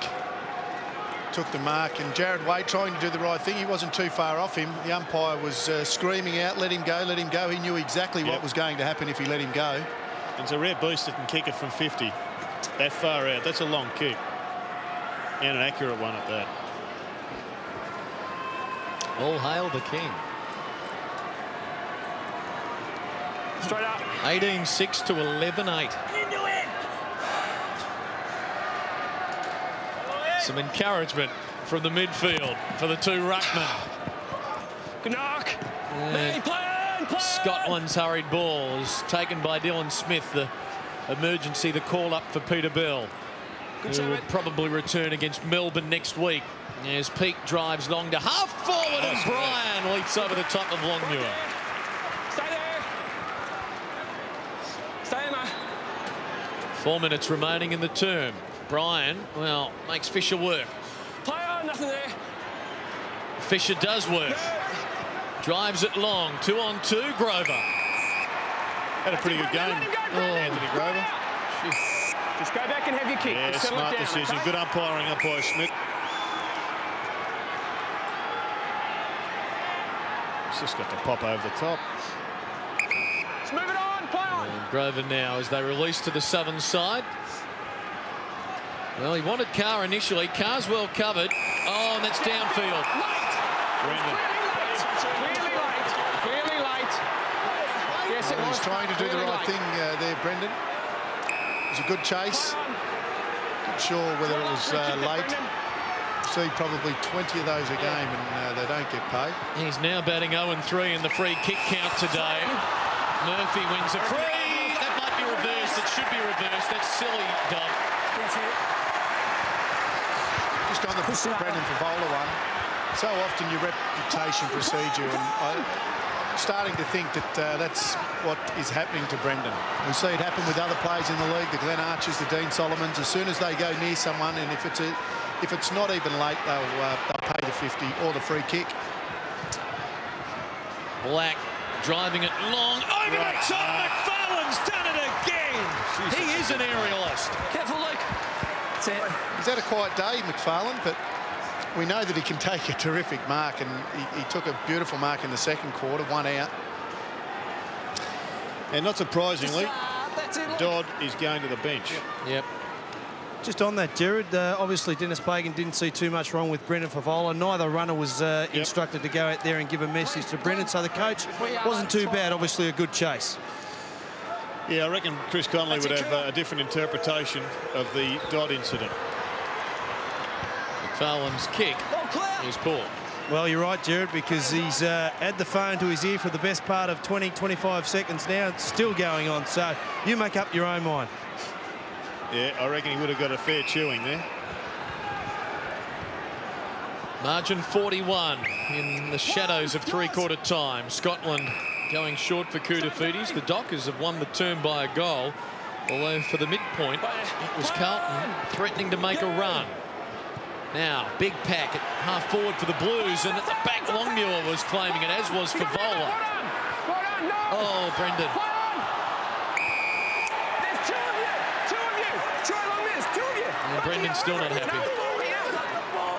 took the mark, and Jared Wade trying to do the right thing. He wasn't too far off him. The umpire was screaming out, let him go, let him go. He knew exactly what was going to happen if he let him go. It's a rare beast that can kick it from 50 that far out. That's a long kick, and an accurate one at that. All hail the king. Straight up. 18-6 to 11-8. Some encouragement from the midfield for the two ruckmen. Good knock. Scotland's hurried ball is taken by Dylan Smith. The emergency, the call up for Peter Bell, who will probably return against Melbourne next week. As Peake drives long to half forward, and Bryan leaps over the top of Longmuir. Stay there. Stay there, mate. 4 minutes remaining in the term. Bryan, well, makes Fisher work. Play on, nothing there. Fisher does work. Drives it long. 2-on-2. Grover. Had a pretty good game. Anthony Grover. Just go back and have your kick. Yeah, smart decision. Good umpiring up by Schmidt. He's just got to pop over the top. Let's move it on. Play on. And Grover now as they release to the southern side. Well, he wanted Carr initially. Carr's well covered. Oh, and that's downfield. Brendan. Clearly late. Yes, it Well, was. he's trying to do the right thing there, Brendan. It was a good chase. Not sure whether it was late. See probably 20 of those a game, and they don't get paid. He's now batting 0-3 in the free kick count today. Murphy wins a free. That might be reversed. It should be reversed. That's silly, Doug. Just on the Brendan Favola one, so often your reputation precedes you, and I'm starting to think that that's what is happening to Brendan. We see it happen with other players in the league, the Glenn Archers, the Dean Solomons. As soon as they go near someone, and if it's not even late, they'll pay the 50 or the free kick. Black driving it long over the top. McFarlane's done it again. He is an aerialist. Careful, Luke. That's it. He's had a quiet day, McFarlane, but we know that he can take a terrific mark, and he took a beautiful mark in the second quarter, one out. And not surprisingly, Dodd is going to the bench. Yep. Just on that, Jared, obviously Dennis Pagan didn't see too much wrong with Brendan Favola. Neither runner was instructed to go out there and give a message to Brendan, so the coach wasn't too bad. Obviously a good chase. Yeah, I reckon Chris Connolly would have a different interpretation of the Dodd incident. McFarlane's kick is poor. Well, you're right, Jared, because he's had the phone to his ear for the best part of 20-25 seconds now. It's still going on, so you make up your own mind. Yeah, I reckon he would have got a fair chewing there. Margin 41 in the shadows of three-quarter time. Scotland going short for Koutafidis. The Dockers have won the term by a goal, although for the midpoint it was Carlton threatening to make a run. Now big pack at half forward for the Blues, and at the back Longmuir was claiming it, as was Favola. Oh, Brendan. There's two of you. Try long minutes. Two of you. And Brendan's still not happy.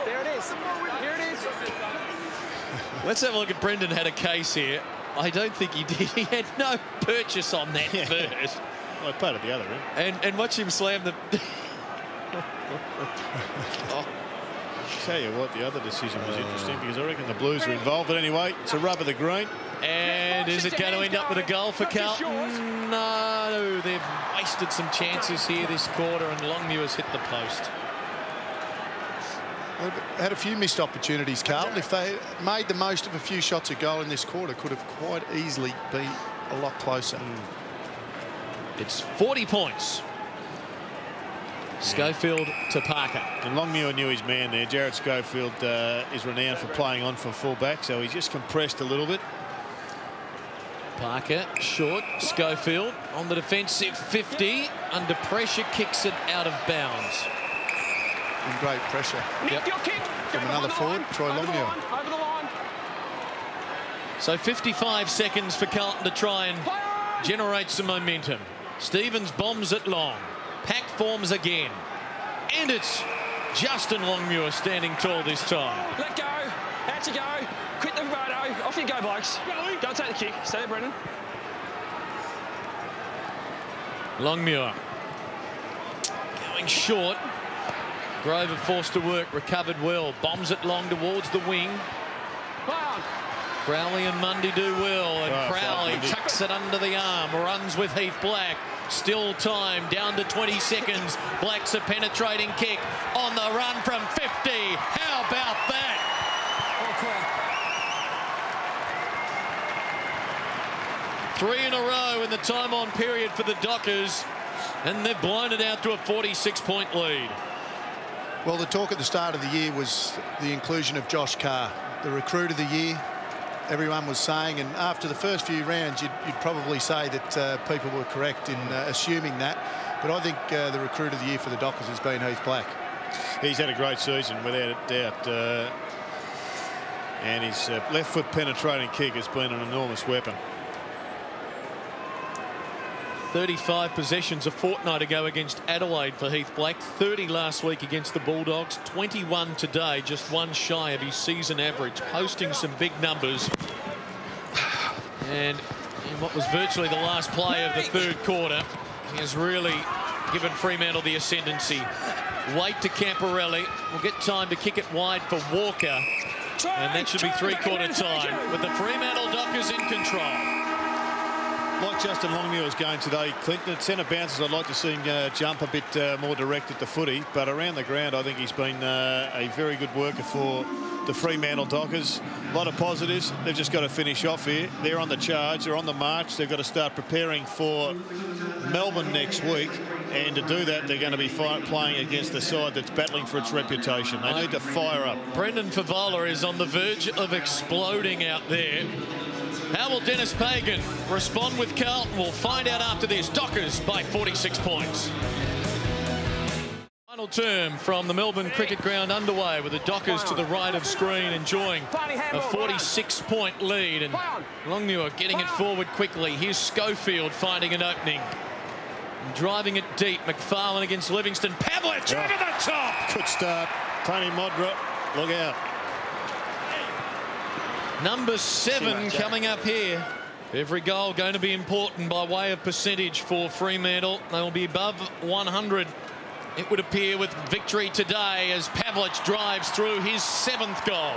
There it is. Here it is. Let's have a look at Brendan. Had a case here. I don't think he did. He had no purchase on that first. Well, I played at the other end. And watch him slam the... Tell you what, the other decision was interesting, because I reckon the Blues are involved. But anyway, it's a rub of the green. And is it going to end up with a goal for Carlton? No, they've wasted some chances here this quarter, and Longmuir's hit the post. They've had a few missed opportunities, Carlton. If they made the most of a few shots at goal in this quarter, could have quite easily been a lot closer. It's 40 points. Schofield to Parker. And Longmuir knew his man there. Jared Schofield is renowned for playing on for fullback, so he's just compressed a little bit. Parker short. Schofield on the defensive 50. Under pressure, kicks it out of bounds. in great pressure. Nick, your kick. From another forward, Troy Longmuir. Over the line. So 55 seconds for Carlton to try and generate some momentum. Stevens bombs it long. Pack forms again. And it's Justin Longmuir standing tall this time. Let go. Out you go. Quit the roto. Off you go, blokes. Don't take the kick. Stay there, Brendan. Longmuir going short. Grover forced to work, recovered well, bombs it long towards the wing. Crowley and Mundy do well, and Crowley tucks it under the arm, runs with Heath Black. Still time, down to 20 seconds. Black's a penetrating kick on the run from 50. How about that? Three in a row in the time on period for the Dockers, and they've blown it out to a 46-point lead. Well, the talk at the start of the year was the inclusion of Josh Carr, the recruit of the year. Everyone was saying, and after the first few rounds, you'd probably say that people were correct in assuming that. But I think the recruit of the year for the Dockers has been Heath Black. He's had a great season, without a doubt. And his left foot penetrating kick has been an enormous weapon. 35 possessions a fortnight ago against Adelaide for Heath Black. 30 last week against the Bulldogs. 21 today, just one shy of his season average. Posting some big numbers. And in what was virtually the last play of the third quarter, he has really given Fremantle the ascendancy. Wait to Camporelli. We'll get time to kick it wide for Walker. And that should be three-quarter time with the Fremantle Dockers in control. Like Justin Longmuir's game today, Clinton, at centre bounces, I'd like to see him jump a bit more direct at the footy, but around the ground I think he's been a very good worker for the Fremantle Dockers. A lot of positives. They've just got to finish off here. They're on the charge, they're on the march. They've got to start preparing for Melbourne next week, and to do that they're going to be playing against the side that's battling for its reputation. They need to fire up. Brendan Favola is on the verge of exploding out there. How will Dennis Pagan respond with Carlton? We'll find out after this. Dockers by 46 points. Final term from the Melbourne Cricket Ground underway with the Dockers to the right of screen enjoying a 46-point lead. And Longmuir getting it forward quickly. Here's Schofield finding an opening. Driving it deep. McFarlane against Livingston. Pavlich over the top. Good start. Tony Modra, look out. Number 7 coming up here. Every goal going to be important by way of percentage for Fremantle. They will be above 100, it would appear, with victory today as Pavlich drives through his 7th goal.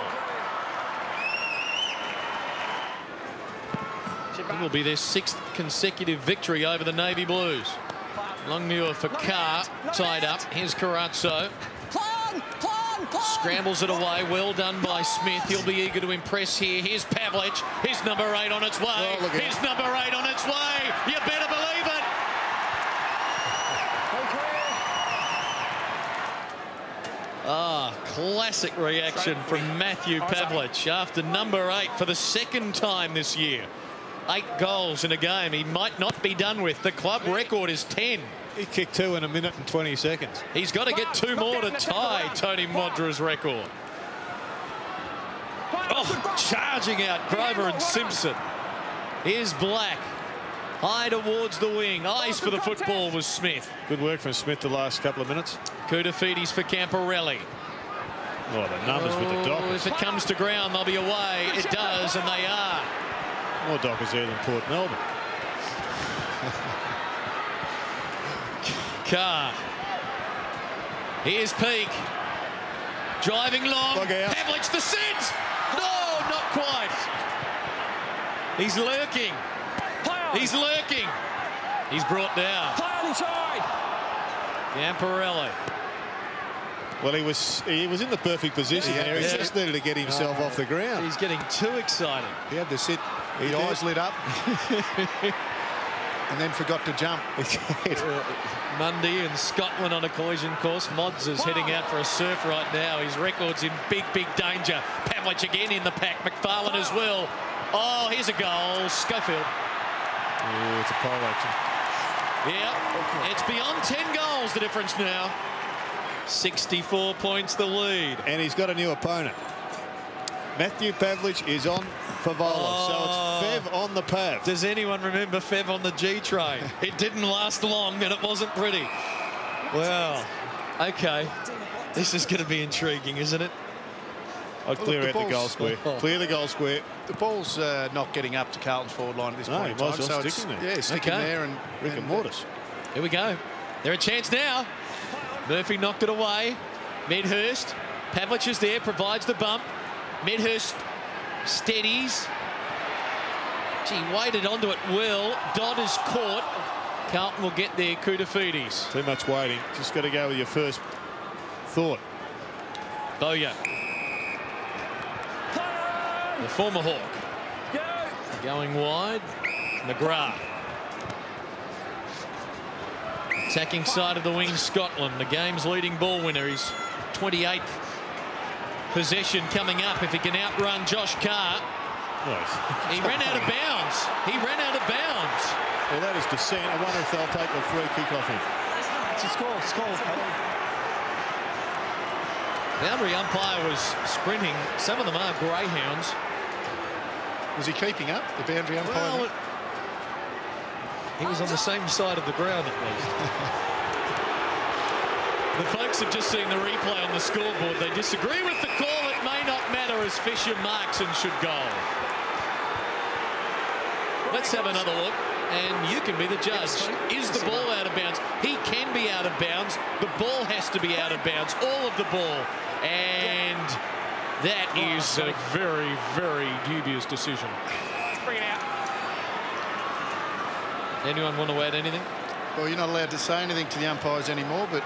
It will be their 6th consecutive victory over the Navy Blues. Longmuir for Carr, tied up. Here's Carazzo. Scrambles it away. Well done by Smith. He'll be eager to impress here. Here's Pavlich. Here's number 8 on its way. Here's number 8 on its way. You better believe it. Classic reaction from Matthew Pavlich after number 8 for the 2nd time this year. 8 goals in a game he might not be done with. The club record is 10. He kicked 2 in a minute and 20 seconds. He's got to get 2 more to tie Tony Modra's record. Oh, charging out Grover and Simpson. Here's Black. High towards the wing. Eyes for the football was Smith. Good work from Smith the last couple of minutes. Koutafidis for Camporelli. Oh, the numbers with the Dockers. If it comes to ground, they'll be away. It does, and they are. More Dockers there than Port Melbourne. Carr. Here's Peake. Driving long. Pavlich the set. No, not quite. He's lurking. He's lurking. He's brought down. Camporelli. Well, he was in the perfect position there. He just needed to get himself off the ground. He's getting too excited. He had to sit. His eyes lit up. And then forgot to jump. Mundy and Scotland on a collision course. Mods is heading out for a surf right now. His record's in big danger. Pavlich again in the pack. McFarlane as well. Oh, here's a goal. Schofield. Oh, it's a pole action. Yeah, it's beyond 10 goals, the difference now. 64 points the lead. And he's got a new opponent. Matthew Pavlich is on Favola, so it's Fev on the Pav. Does anyone remember Fev on the G train? It didn't last long and it wasn't pretty. Well, okay. This is going to be intriguing, isn't it? I'd clear out the goal square. Clear the goal square. The ball's not getting up to Carlton's forward line at this point in time. So it's sticking there. Yeah, sticking there. And Rick and Mortis. Here we go. They're a chance now. Murphy knocked it away. Medhurst. Pavlich is there, provides the bump. Medhurst steadies. Gee, waded onto it well. Dodd is caught. Carlton will get their Koutafidis. Too much waiting. Just got to go with your first thought. Bowyer. The former Hawk. Going wide. McGrath. Attacking side of the wing, Scotland. The game's leading ball winner. He's 28th possession coming up if he can outrun Josh Carr. Nice. He ran out of bounds. He ran out of bounds. Well, that is dissent. I wonder if they'll take the free kick off him. It's a score. Boundary umpire was sprinting. Some of them are greyhounds. was he keeping up, the boundary umpire? Well, he was on the same side of the ground at least. The folks have just seen the replay on the scoreboard. They disagree with the call. It may not matter as Fisher marks and should go. Let's have another look, and you can be the judge. Is the ball out of bounds? He can be out of bounds. The ball has to be out of bounds. All of the ball. And that is a very, very dubious decision. Bring it out. Anyone want to add anything? Well, you're not allowed to say anything to the umpires anymore, but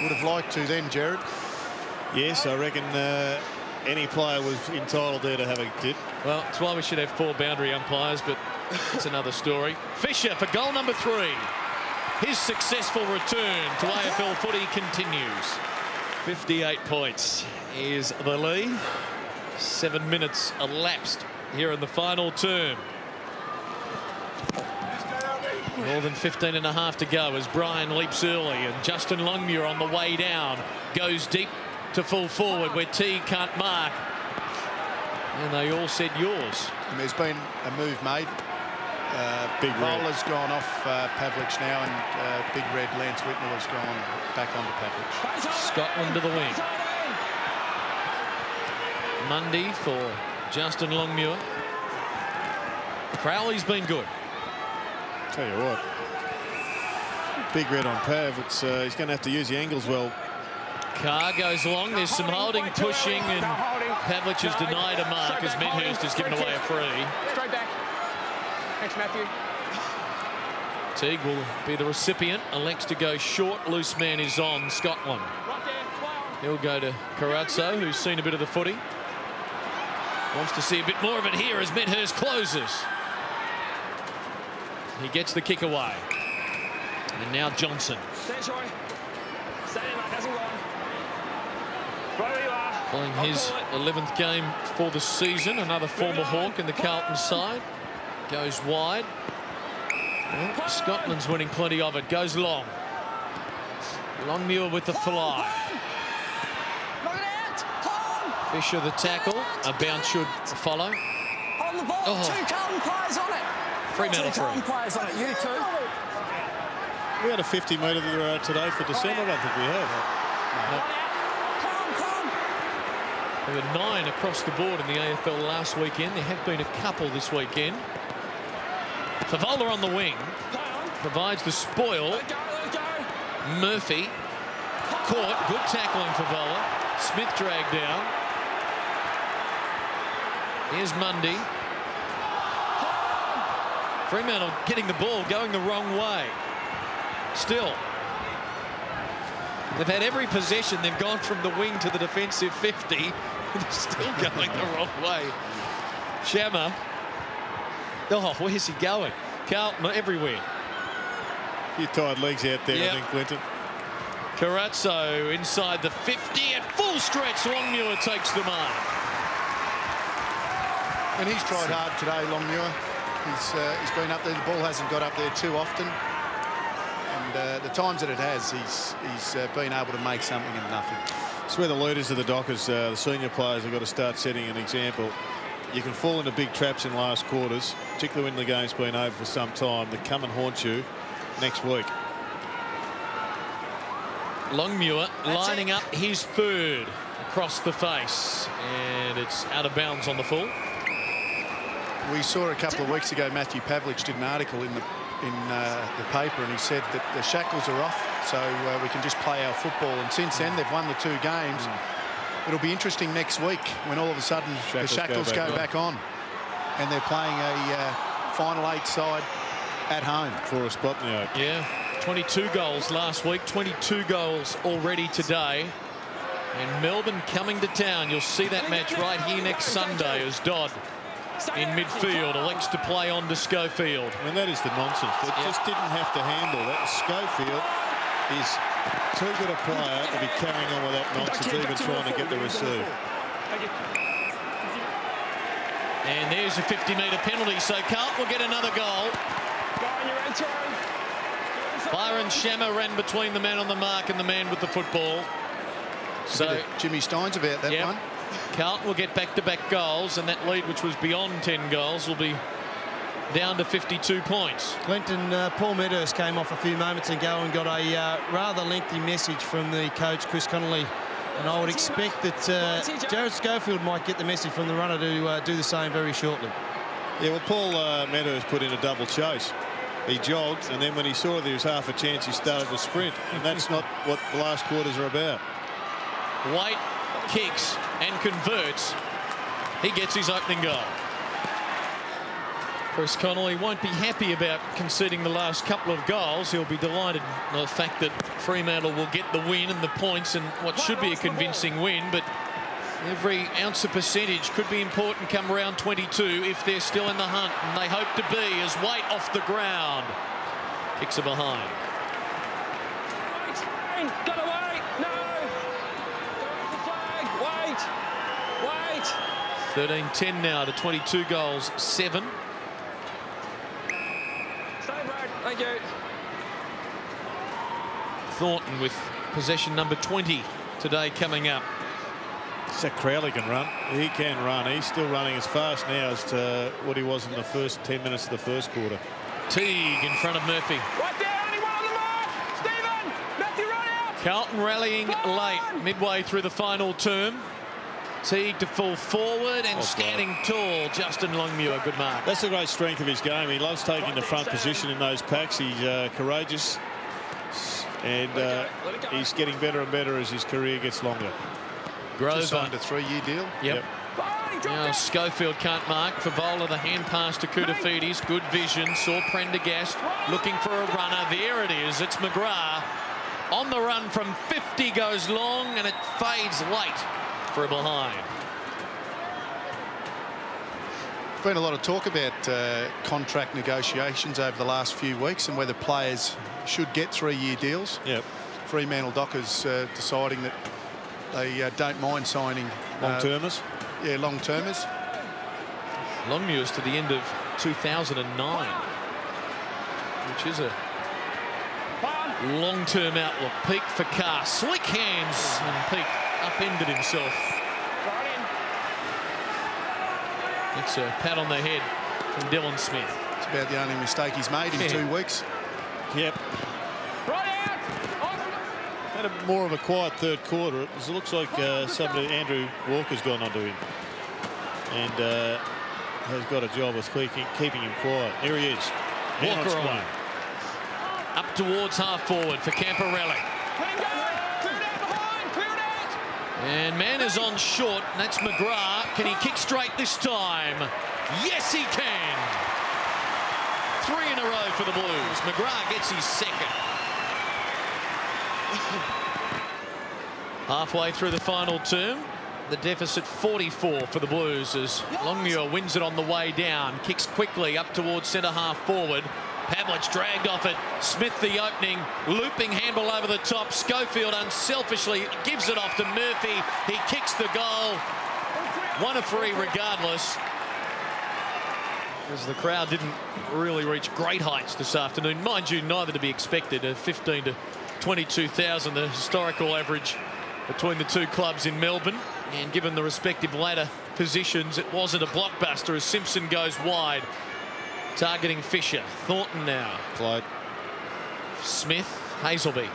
would have liked to then, Jared. Yes, I reckon any player was entitled there to have a tip. Well, it's why we should have 4 boundary umpires, but it's another story. Fisher for goal number 3. His successful return to AFL footy continues. 58 points is the lead. 7 minutes elapsed here in the final term. More than 15 and a half to go as Brian leaps early, and Justin Longmuir on the way down goes deep to full forward where T can't mark. And they all said yours. And there's been a move made. Big Bowler's gone off Pavlich now, and Big Red Lance Whitnell has gone back onto Pavlich. Scotland to the wing. Mundy for Justin Longmuir. Crowley's been good. Tell you what, Big Red on Pav. It's he's going to have to use the angles well. Carr goes long. There's some holding, pushing, and Pavlich has denied a mark as Medhurst has given away a free. Straight back. Thanks, Matthew. Teague will be the recipient. Elects to go short. Loose man is on Scotland. He'll go to Carazzo, who's seen a bit of the footy. Wants to see a bit more of it here as Medhurst closes. He gets the kick away. And now Johnson. Stand, Troy. Stay in, mate. Hasn't gone. Right where you are. Playing his 11th game for the season. Another former Hawk in the Carlton side. Goes wide. Well, Scotland's winning plenty of it. Goes long. Longmuir with the fly. Knock it out. Hold. Fisher the tackle. A bounce should follow. On the ball. Oh. 2 Carlton players on it. Fremantle 2 Carlton free. players on it. You 2. We had a 50-metre today for December. I don't think we have. There were 9 across the board in the AFL last weekend. There have been a couple this weekend. Favola on the wing. Provides the spoil. Murphy. Caught. Good tackling for Favola. Smith dragged down. Here's Mundy. Fremantle getting the ball, going the wrong way. Still. They've had every possession. They've gone from the wing to the defensive 50. They're still going the wrong way. Shammer. Oh, where's he going? Carlton everywhere. A few tired legs out there, Yep. I think, Clinton. Carazzo inside the 50 at full stretch. Longmuir takes the mark. And he's tried hard today, Longmuir. He's been up there. The ball hasn't got up there too often. And the times that it has, he's been able to make something of nothing. It's where the leaders of the Dockers, the senior players, have got to start setting an example. You can fall into big traps in last quarters, particularly when the game's been over for some time, that come and haunt you next week. Longmuir lining up his third across the face, and it's out of bounds on the full. We saw a couple of weeks ago Matthew Pavlich did an article in the paper, and he said that the shackles are off, so we can just play our football. And since then, they've won the 2 games. It'll be interesting next week when all of a sudden the shackles go back on, and they're playing a final 8 side at home for a spot in the Oak. Yeah, 22 goals last week, 22 goals already today. And Melbourne coming to town. You'll see that match right here next Sunday as Dodd in midfield elects to play on to Schofield. I mean, that is the nonsense. They just didn't have to handle that. Schofield is too good a player to be carrying on with that nonsense, even trying to get the receive. And there's a 50-metre penalty, so Carlton will get another goal. Byron Shammer ran between the man on the mark and the man with the football. So Jimmy Stein's about that one. Carlton will get back-to-back goals, and that lead, which was beyond 10 goals, will be down to 52 points. Clinton, Paul Medhurst came off a few moments ago and got a rather lengthy message from the coach, Chris Connolly. And I would expect that Jared Schofield might get the message from the runner to do the same very shortly. Yeah, well, Paul Medhurst put in a double chase. He jogged, and then when he saw that there was half a chance, he started to sprint. And that's not what the last quarters are about. White kicks and converts. He gets his opening goal. Chris Connolly won't be happy about conceding the last couple of goals. He'll be delighted with the fact that Fremantle will get the win and the points and what should be a convincing win, but every ounce of percentage could be important come round 22 if they're still in the hunt, and they hope to be, as White off the ground kicks are behind. Got away! No! Wait! 13-10 now to 22 goals, 7. Stay, Brad. Thank you. Thornton with possession number 20 today coming up. Zach Crowley can run. He can run. He's still running as fast now as to what he was in the first 10 minutes of the first quarter. Teague in front of Murphy. Right there, anyone on the mark? Stephen! Matthew, run out! Carlton rallying late, midway through the final term. Teague to fall forward and standing tall. Justin Longmuir, good mark. That's the great strength of his game. He loves taking the front position in those packs. He's courageous, and he's getting better and better as his career gets longer. Grover signed a 3-year deal. Yep. Now Schofield can't mark. Favola, the hand pass to Koutafidis. Good vision. Saw Prendergast looking for a runner. There it is. It's McGrath on the run from 50, goes long, and it fades late for a behind. There's been a lot of talk about contract negotiations over the last few weeks and whether players should get 3-year deals. Yep. Fremantle Dockers deciding that they don't mind signing long-termers. Yeah, long-termers. Longmuir's to the end of 2009, which is a long-term outlook. Peak for Carr. Slick hands, and Peak upended himself. It's a pat on the head from Dylan Smith. It's about the only mistake he's made in 2 weeks. Yep. Had a more of a quiet third quarter. It looks like Andrew Walker's gone onto him and has got a job of keeping him quiet. Here he is. Walker on. Up towards half forward for Camporelli. And man is on short, and that's McGrath. Can he kick straight this time? Yes, he can. 3 in a row for the Blues. McGrath gets his second. Halfway through the final term, the deficit 44 for the Blues as Longmuir wins it on the way down. Kicks quickly up towards centre half forward. Pavlich dragged off it. Smith the opening. Looping handball over the top. Schofield unselfishly gives it off to Murphy. He kicks the goal. 1 of 3 regardless. as the crowd didn't really reach great heights this afternoon. Mind you, neither to be expected. 15 to 22,000, the historical average between the two clubs in Melbourne. And given the respective ladder positions, it wasn't a blockbuster as Simpson goes wide, targeting Fisher. Thornton now. Clyde. Smith, Hazelby.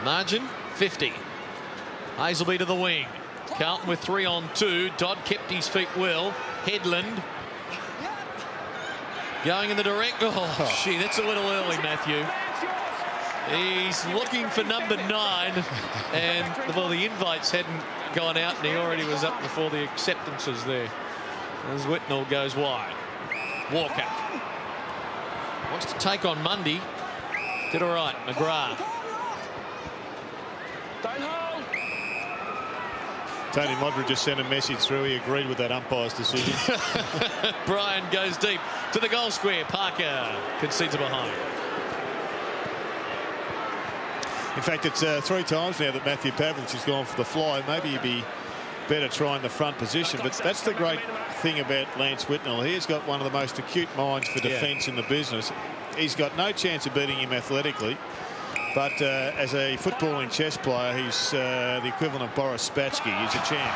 Margin 50. Hazelby to the wing. Carlton with 3 on 2. Dodd kept his feet well. Headland going in the direct. Oh, gee, that's a little early, Matthew. He's looking for number 9, and well, the invites hadn't gone out, and he already was up before the acceptances there. As Whitnell goes wide. Walker wants to take on Mundy. Did all right. McGrath. Don't hold. Tony Modric just sent a message through. He agreed with that umpire's decision. Brian goes deep to the goal square. Parker concedes a behind. In fact, it's 3 times now that Matthew Pavlich has gone for the fly. Maybe he'd be better trying the front position. But that's the great thing about Lance Whitnell. He's got one of the most acute minds for defence in the business. He's got no chance of beating him athletically. But as a footballing chess player, he's the equivalent of Boris Spassky. He's a champ.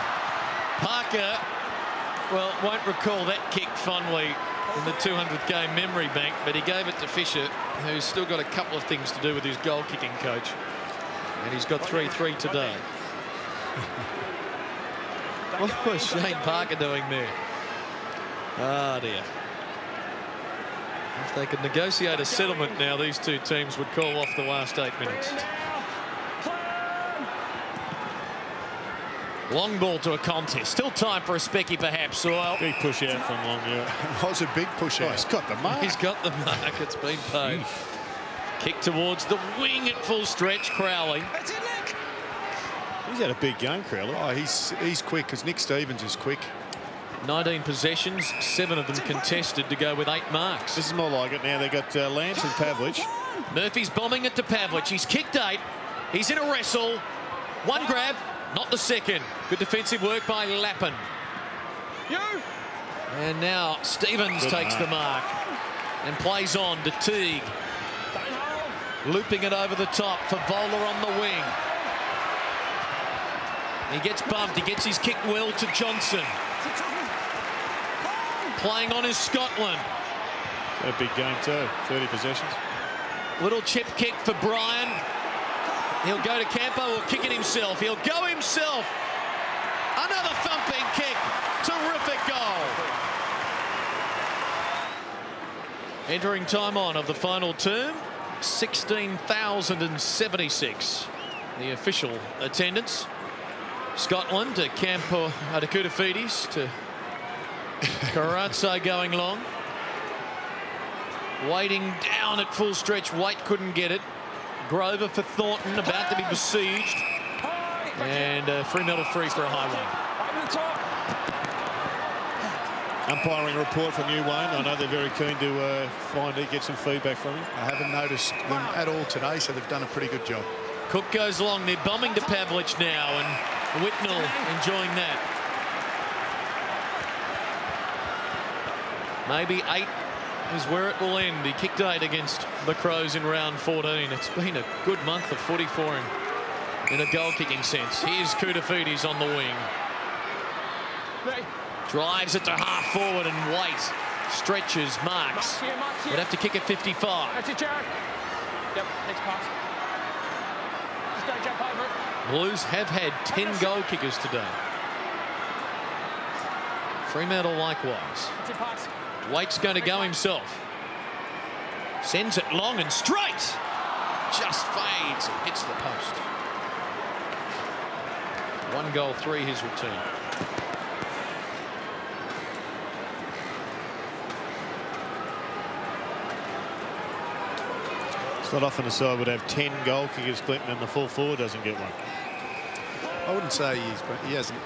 Parker, well, won't recall that kick fondly in the 200th game memory bank, but he gave it to Fisher, who's still got a couple of things to do with his goal kicking coach. And he's got 3-3 today. What was Shane Parker doing there? Ah, dear. If they could negotiate a settlement now, these two teams would call off the last 8 minutes. Long ball to a contest. Still time for a specky, perhaps. Well, big push out from Long. It was a big push out. He's got the mark. He's got the mark. It's been paid. Kick towards the wing at full stretch. Crowley. He's had a big game, Crowley. Oh, he's quick, because Nick Stevens is quick. 19 possessions, 7 of them contested to go with 8 marks. This is more like it now. They've got Lance and Pavlich. Murphy's bombing it to Pavlich. He's kicked 8. He's in a wrestle. One grab, not the second. Good defensive work by Lappin. And now Stevens takes the mark and plays on to Teague. Looping it over the top for Vola on the wing. He gets bumped. He gets his kick well to Johnson. Playing on is Scotland. A big game too. 30 possessions. Little chip kick for Brian. He'll go to Campo or kick it himself. He'll go himself. Another thumping kick. Terrific goal. Entering time on of the final term. 16,076. The official attendance. Scotland to Campo to Koutafidis to Karatse going long. Waiting down at full stretch. White couldn't get it. Grover for Thornton, about to be besieged. And Fremantle free for a high one. Umpiring report from you, Wayne. I know they're very keen to get some feedback from him. I haven't noticed them at all today, so they've done a pretty good job. Cook goes long. They're bombing to Pavlich now, and Whitnell enjoying that. Maybe 8 is where it will end. He kicked 8 against the Crows in round 14. It's been a good month of footy for him in a goal-kicking sense. Here's Koutafidis on the wing. Drives it to half forward, and White stretches, marks. Would have to kick at 55. That's it, Jared. Yep, next pass. Just don't jump over it. Blues have had 10 goal kickers today. Fremantle likewise. That's it, pass. White's going to go himself. Sends it long and straight. Just fades and hits the post. 1 goal, 3 his return. It's not often a side would have 10 goal kickers, Clinton, and the full forward doesn't get one. I wouldn't say he hasn't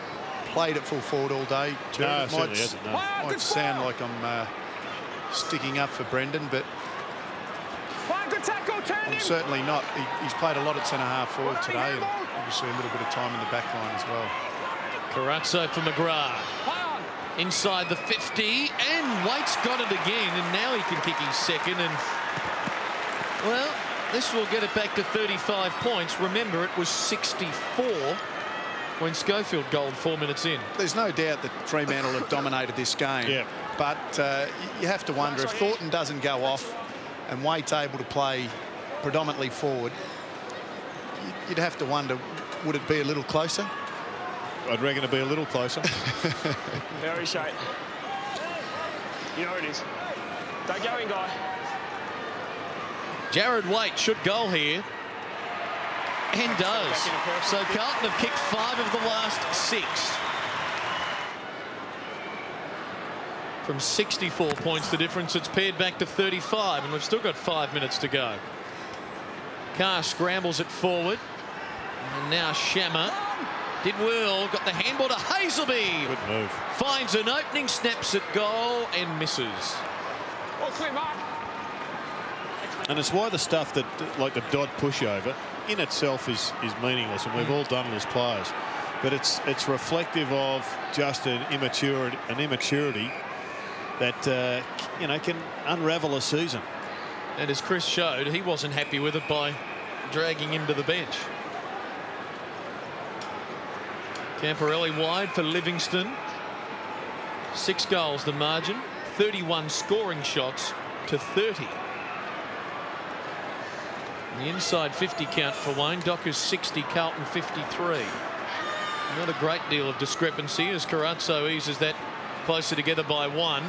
played at full forward all day. No, certainly hasn't. No. Might sound like I'm sticking up for Brendan, but I'm certainly not. He's played a lot at centre-half forward today, and obviously a little bit of time in the back line as well. Karatse for McGrath. inside the 50, and Waite's got it again, and now he can kick his second, and well, this will get it back to 35 points. Remember, it was 64 when Schofield goaled 4 minutes in. There's no doubt that Fremantle have dominated this game. Yeah. But you have to wonder if Thornton doesn't go off and Waite's able to play predominantly forward, you'd have to wonder, would it be a little closer? I'd reckon it'd be a little closer. Very straight. You know it is. Don't go in, guy. Jared Waite should goal here. And does. So Carlton have kicked 5 of the last 6. From 64 points, the difference, it's pared back to 35, and we've still got 5 minutes to go. Carr scrambles it forward. And now Shammer did well, got the handball to Hazelby. Good move. Finds an opening, snaps at goal, and misses. Oh, clear mark. And it's why the stuff that, like the Dodd pushover, in itself is meaningless, and we've all done it as players. But it's reflective of just an immaturity that you know, can unravel a season. And as Chris showed, he wasn't happy with it by dragging him to the bench. Camporelli wide for Livingston. 6 goals the margin. 31 scoring shots to 30. The inside 50 count for Wayne. Dockers 60, Carlton 53. Not a great deal of discrepancy as Carazzo eases that closer together by 1.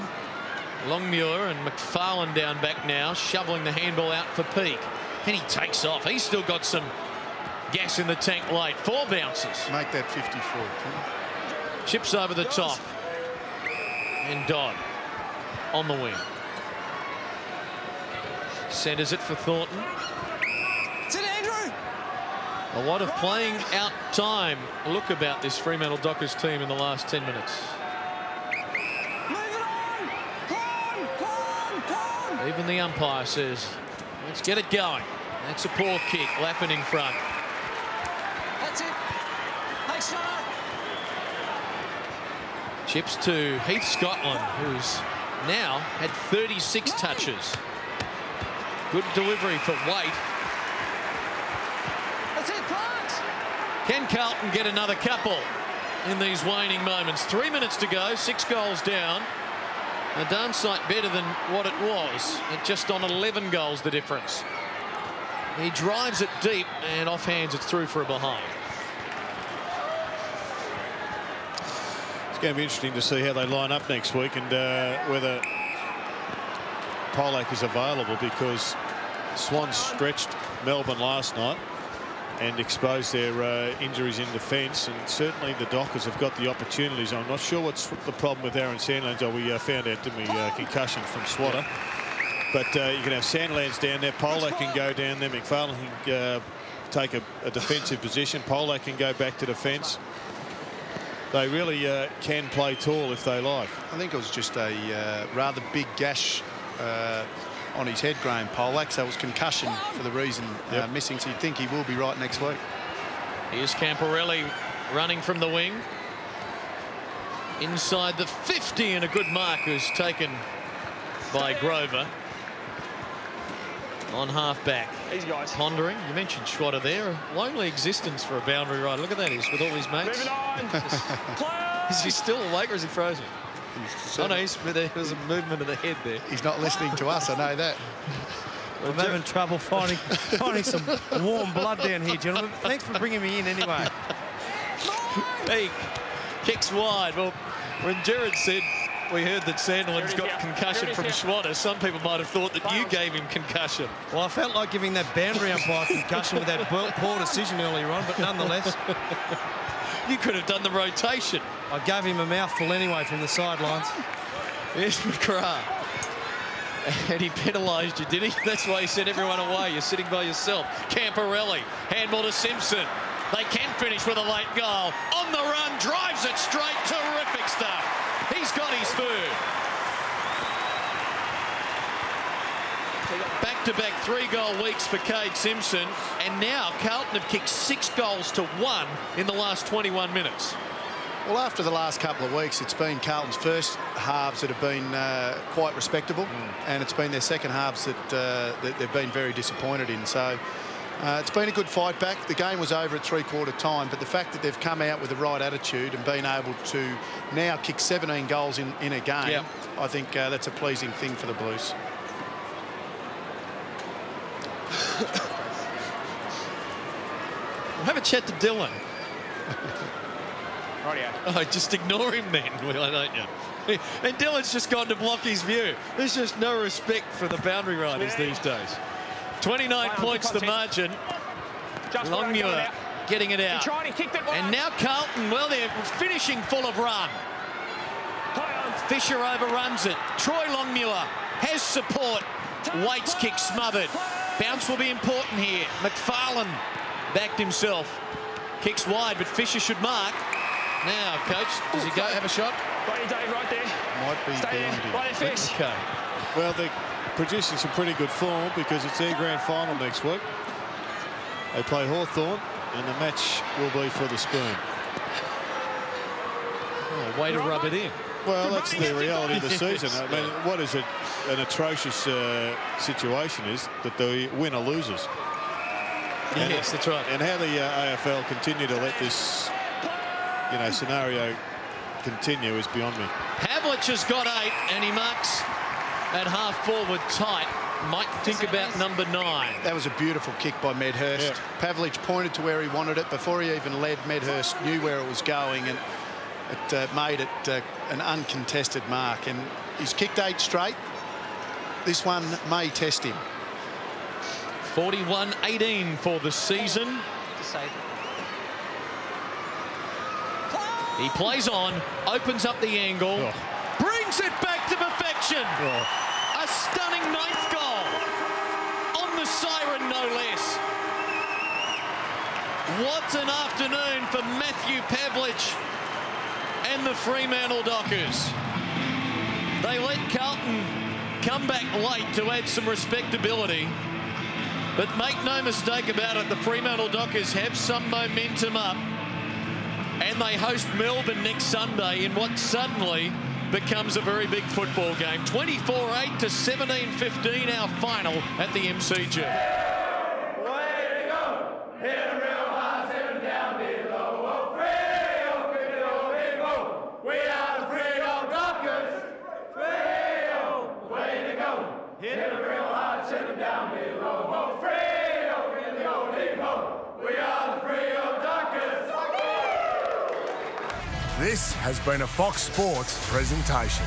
Longmuir and McFarlane down back now, shoveling the handball out for Peake. And he takes off. He's still got some gas in the tank late. 4 bounces. Make that 54. Chips over the top. And Dodd on the wing. Centres it for Thornton. It's it, Andrew. A lot of playing out time. Look about this Fremantle Dockers team in the last 10 minutes. Move it on. Come on. Even the umpire says, let's get it going. That's a poor kick. Lappin in front. That's it. Hey, Star. Chips to Heath Scotland, who's now had 36 touches. Good delivery for Waite. That's it, Clarks. Can Carlton get another couple in these waning moments? 3 minutes to go, 6 goals down. A darn sight better than what it was. At just on 11 goals the difference. He drives it deep and offhands it through for a behind. It's going to be interesting to see how they line up next week and whether Polak is available, because Swans stretched Melbourne last night and exposed their injuries in defence, and certainly the Dockers have got the opportunities. I'm not sure what's the problem with Aaron Sandlands. Oh, we found out, didn't we, concussion from Swatter. But you can have Sandlands down there, Polak can go down there, McFarlane can take a defensive position, Polak can go back to defence. They really can play tall if they like. I think it was just a rather big gash on his head, Graham Polak, so it was concussion for the reason missing, so you'd think he will be right next week. Here's Camporelli running from the wing. Inside the 50, and a good mark is taken by Grover. On half-back. These guys. Pondering. You mentioned Schwatter there. A lonely existence for a boundary rider. Look at that. He's with all his mates. Move it on. Is he still awake or is he frozen? Oh, no, there was a movement of the head there. He's not listening to us, I know that. I'm having trouble finding some warm blood down here, gentlemen. Thanks for bringing me in anyway. Peake kicks wide. Well, when Jared said we heard that Sandland's got concussion from Schwatter, some people might have thought that you gave him concussion. Well, I felt like giving that boundary umpire concussion with that poor decision earlier on, but nonetheless, You could have done the rotation. I gave him a mouthful anyway from the sidelines. Here's McGrath. And he penalised you, did he? That's why he sent everyone away. You're sitting by yourself. Camporelli, handball to Simpson. They can finish with a late goal. On the run, drives it straight. Terrific stuff. He's got his third. Back-to-back 3-goal weeks for Cade Simpson. And now Carlton have kicked 6 goals to 1 in the last 21 minutes. Well, after the last couple of weeks, it's been Carlton's first halves that have been quite respectable, and it's been their second halves that they've been very disappointed in. So it's been a good fight back. The game was over at three-quarter time, but the fact that they've come out with the right attitude and been able to now kick 17 goals in a game, yep. I think that's a pleasing thing for the Blues. We'll have a chat to Dylan. Rightio. Oh, just ignore him then, why don't you? And Dylan's just gone to block his view. There's just no respect for the boundary riders these days. 29 points the margin. Longmuir getting it out. And now Carlton, well, they're finishing full of run. Fisher overruns it. Troy Longmuir has support. Waits kick smothered. Bounce will be important here. McFarlane backed himself. Kicks wide, but Fisher should mark. Now, coach, does he go have a shot? Got you, Dave, right there. Might be behind him. Right there, Fish. Okay. Well, they're producing some pretty good form because it's their grand final next week. They play Hawthorn, and the match will be for the Spoon. Oh, way to rub it in. Well, that's the reality of the season. I mean, what is an atrocious situation is that the winner loses. Yes, that's right. And how the AFL continue to let this, scenario continue is beyond me. Pavlich has got 8, and he marks at half-forward tight. Might think about number 9. That was a beautiful kick by Medhurst. Yeah. Pavlich pointed to where he wanted it before he even led. Medhurst knew where it was going, and it made it an uncontested mark. And he's kicked 8 straight. This one may test him. 41-18 for the season. He plays on, opens up the angle, brings it back to perfection. A stunning 9th goal on the siren, no less. What an afternoon for Matthew Pavlich and the Fremantle Dockers. They let Carlton come back late to add some respectability. But make no mistake about it, the Fremantle Dockers have some momentum up. And they host Melbourne next Sunday in what suddenly becomes a very big football game. 24-8 to 17-15, our final at the MCG. Way to go! Hit 'em real hard, send 'em down below. Oh, Freo, Freo, we are the Freo Dockers. Freo, way to go! Hit 'em real hard, send 'em down below. Oh, Freo, we are the Freo Dockers. This has been a Fox Sports presentation.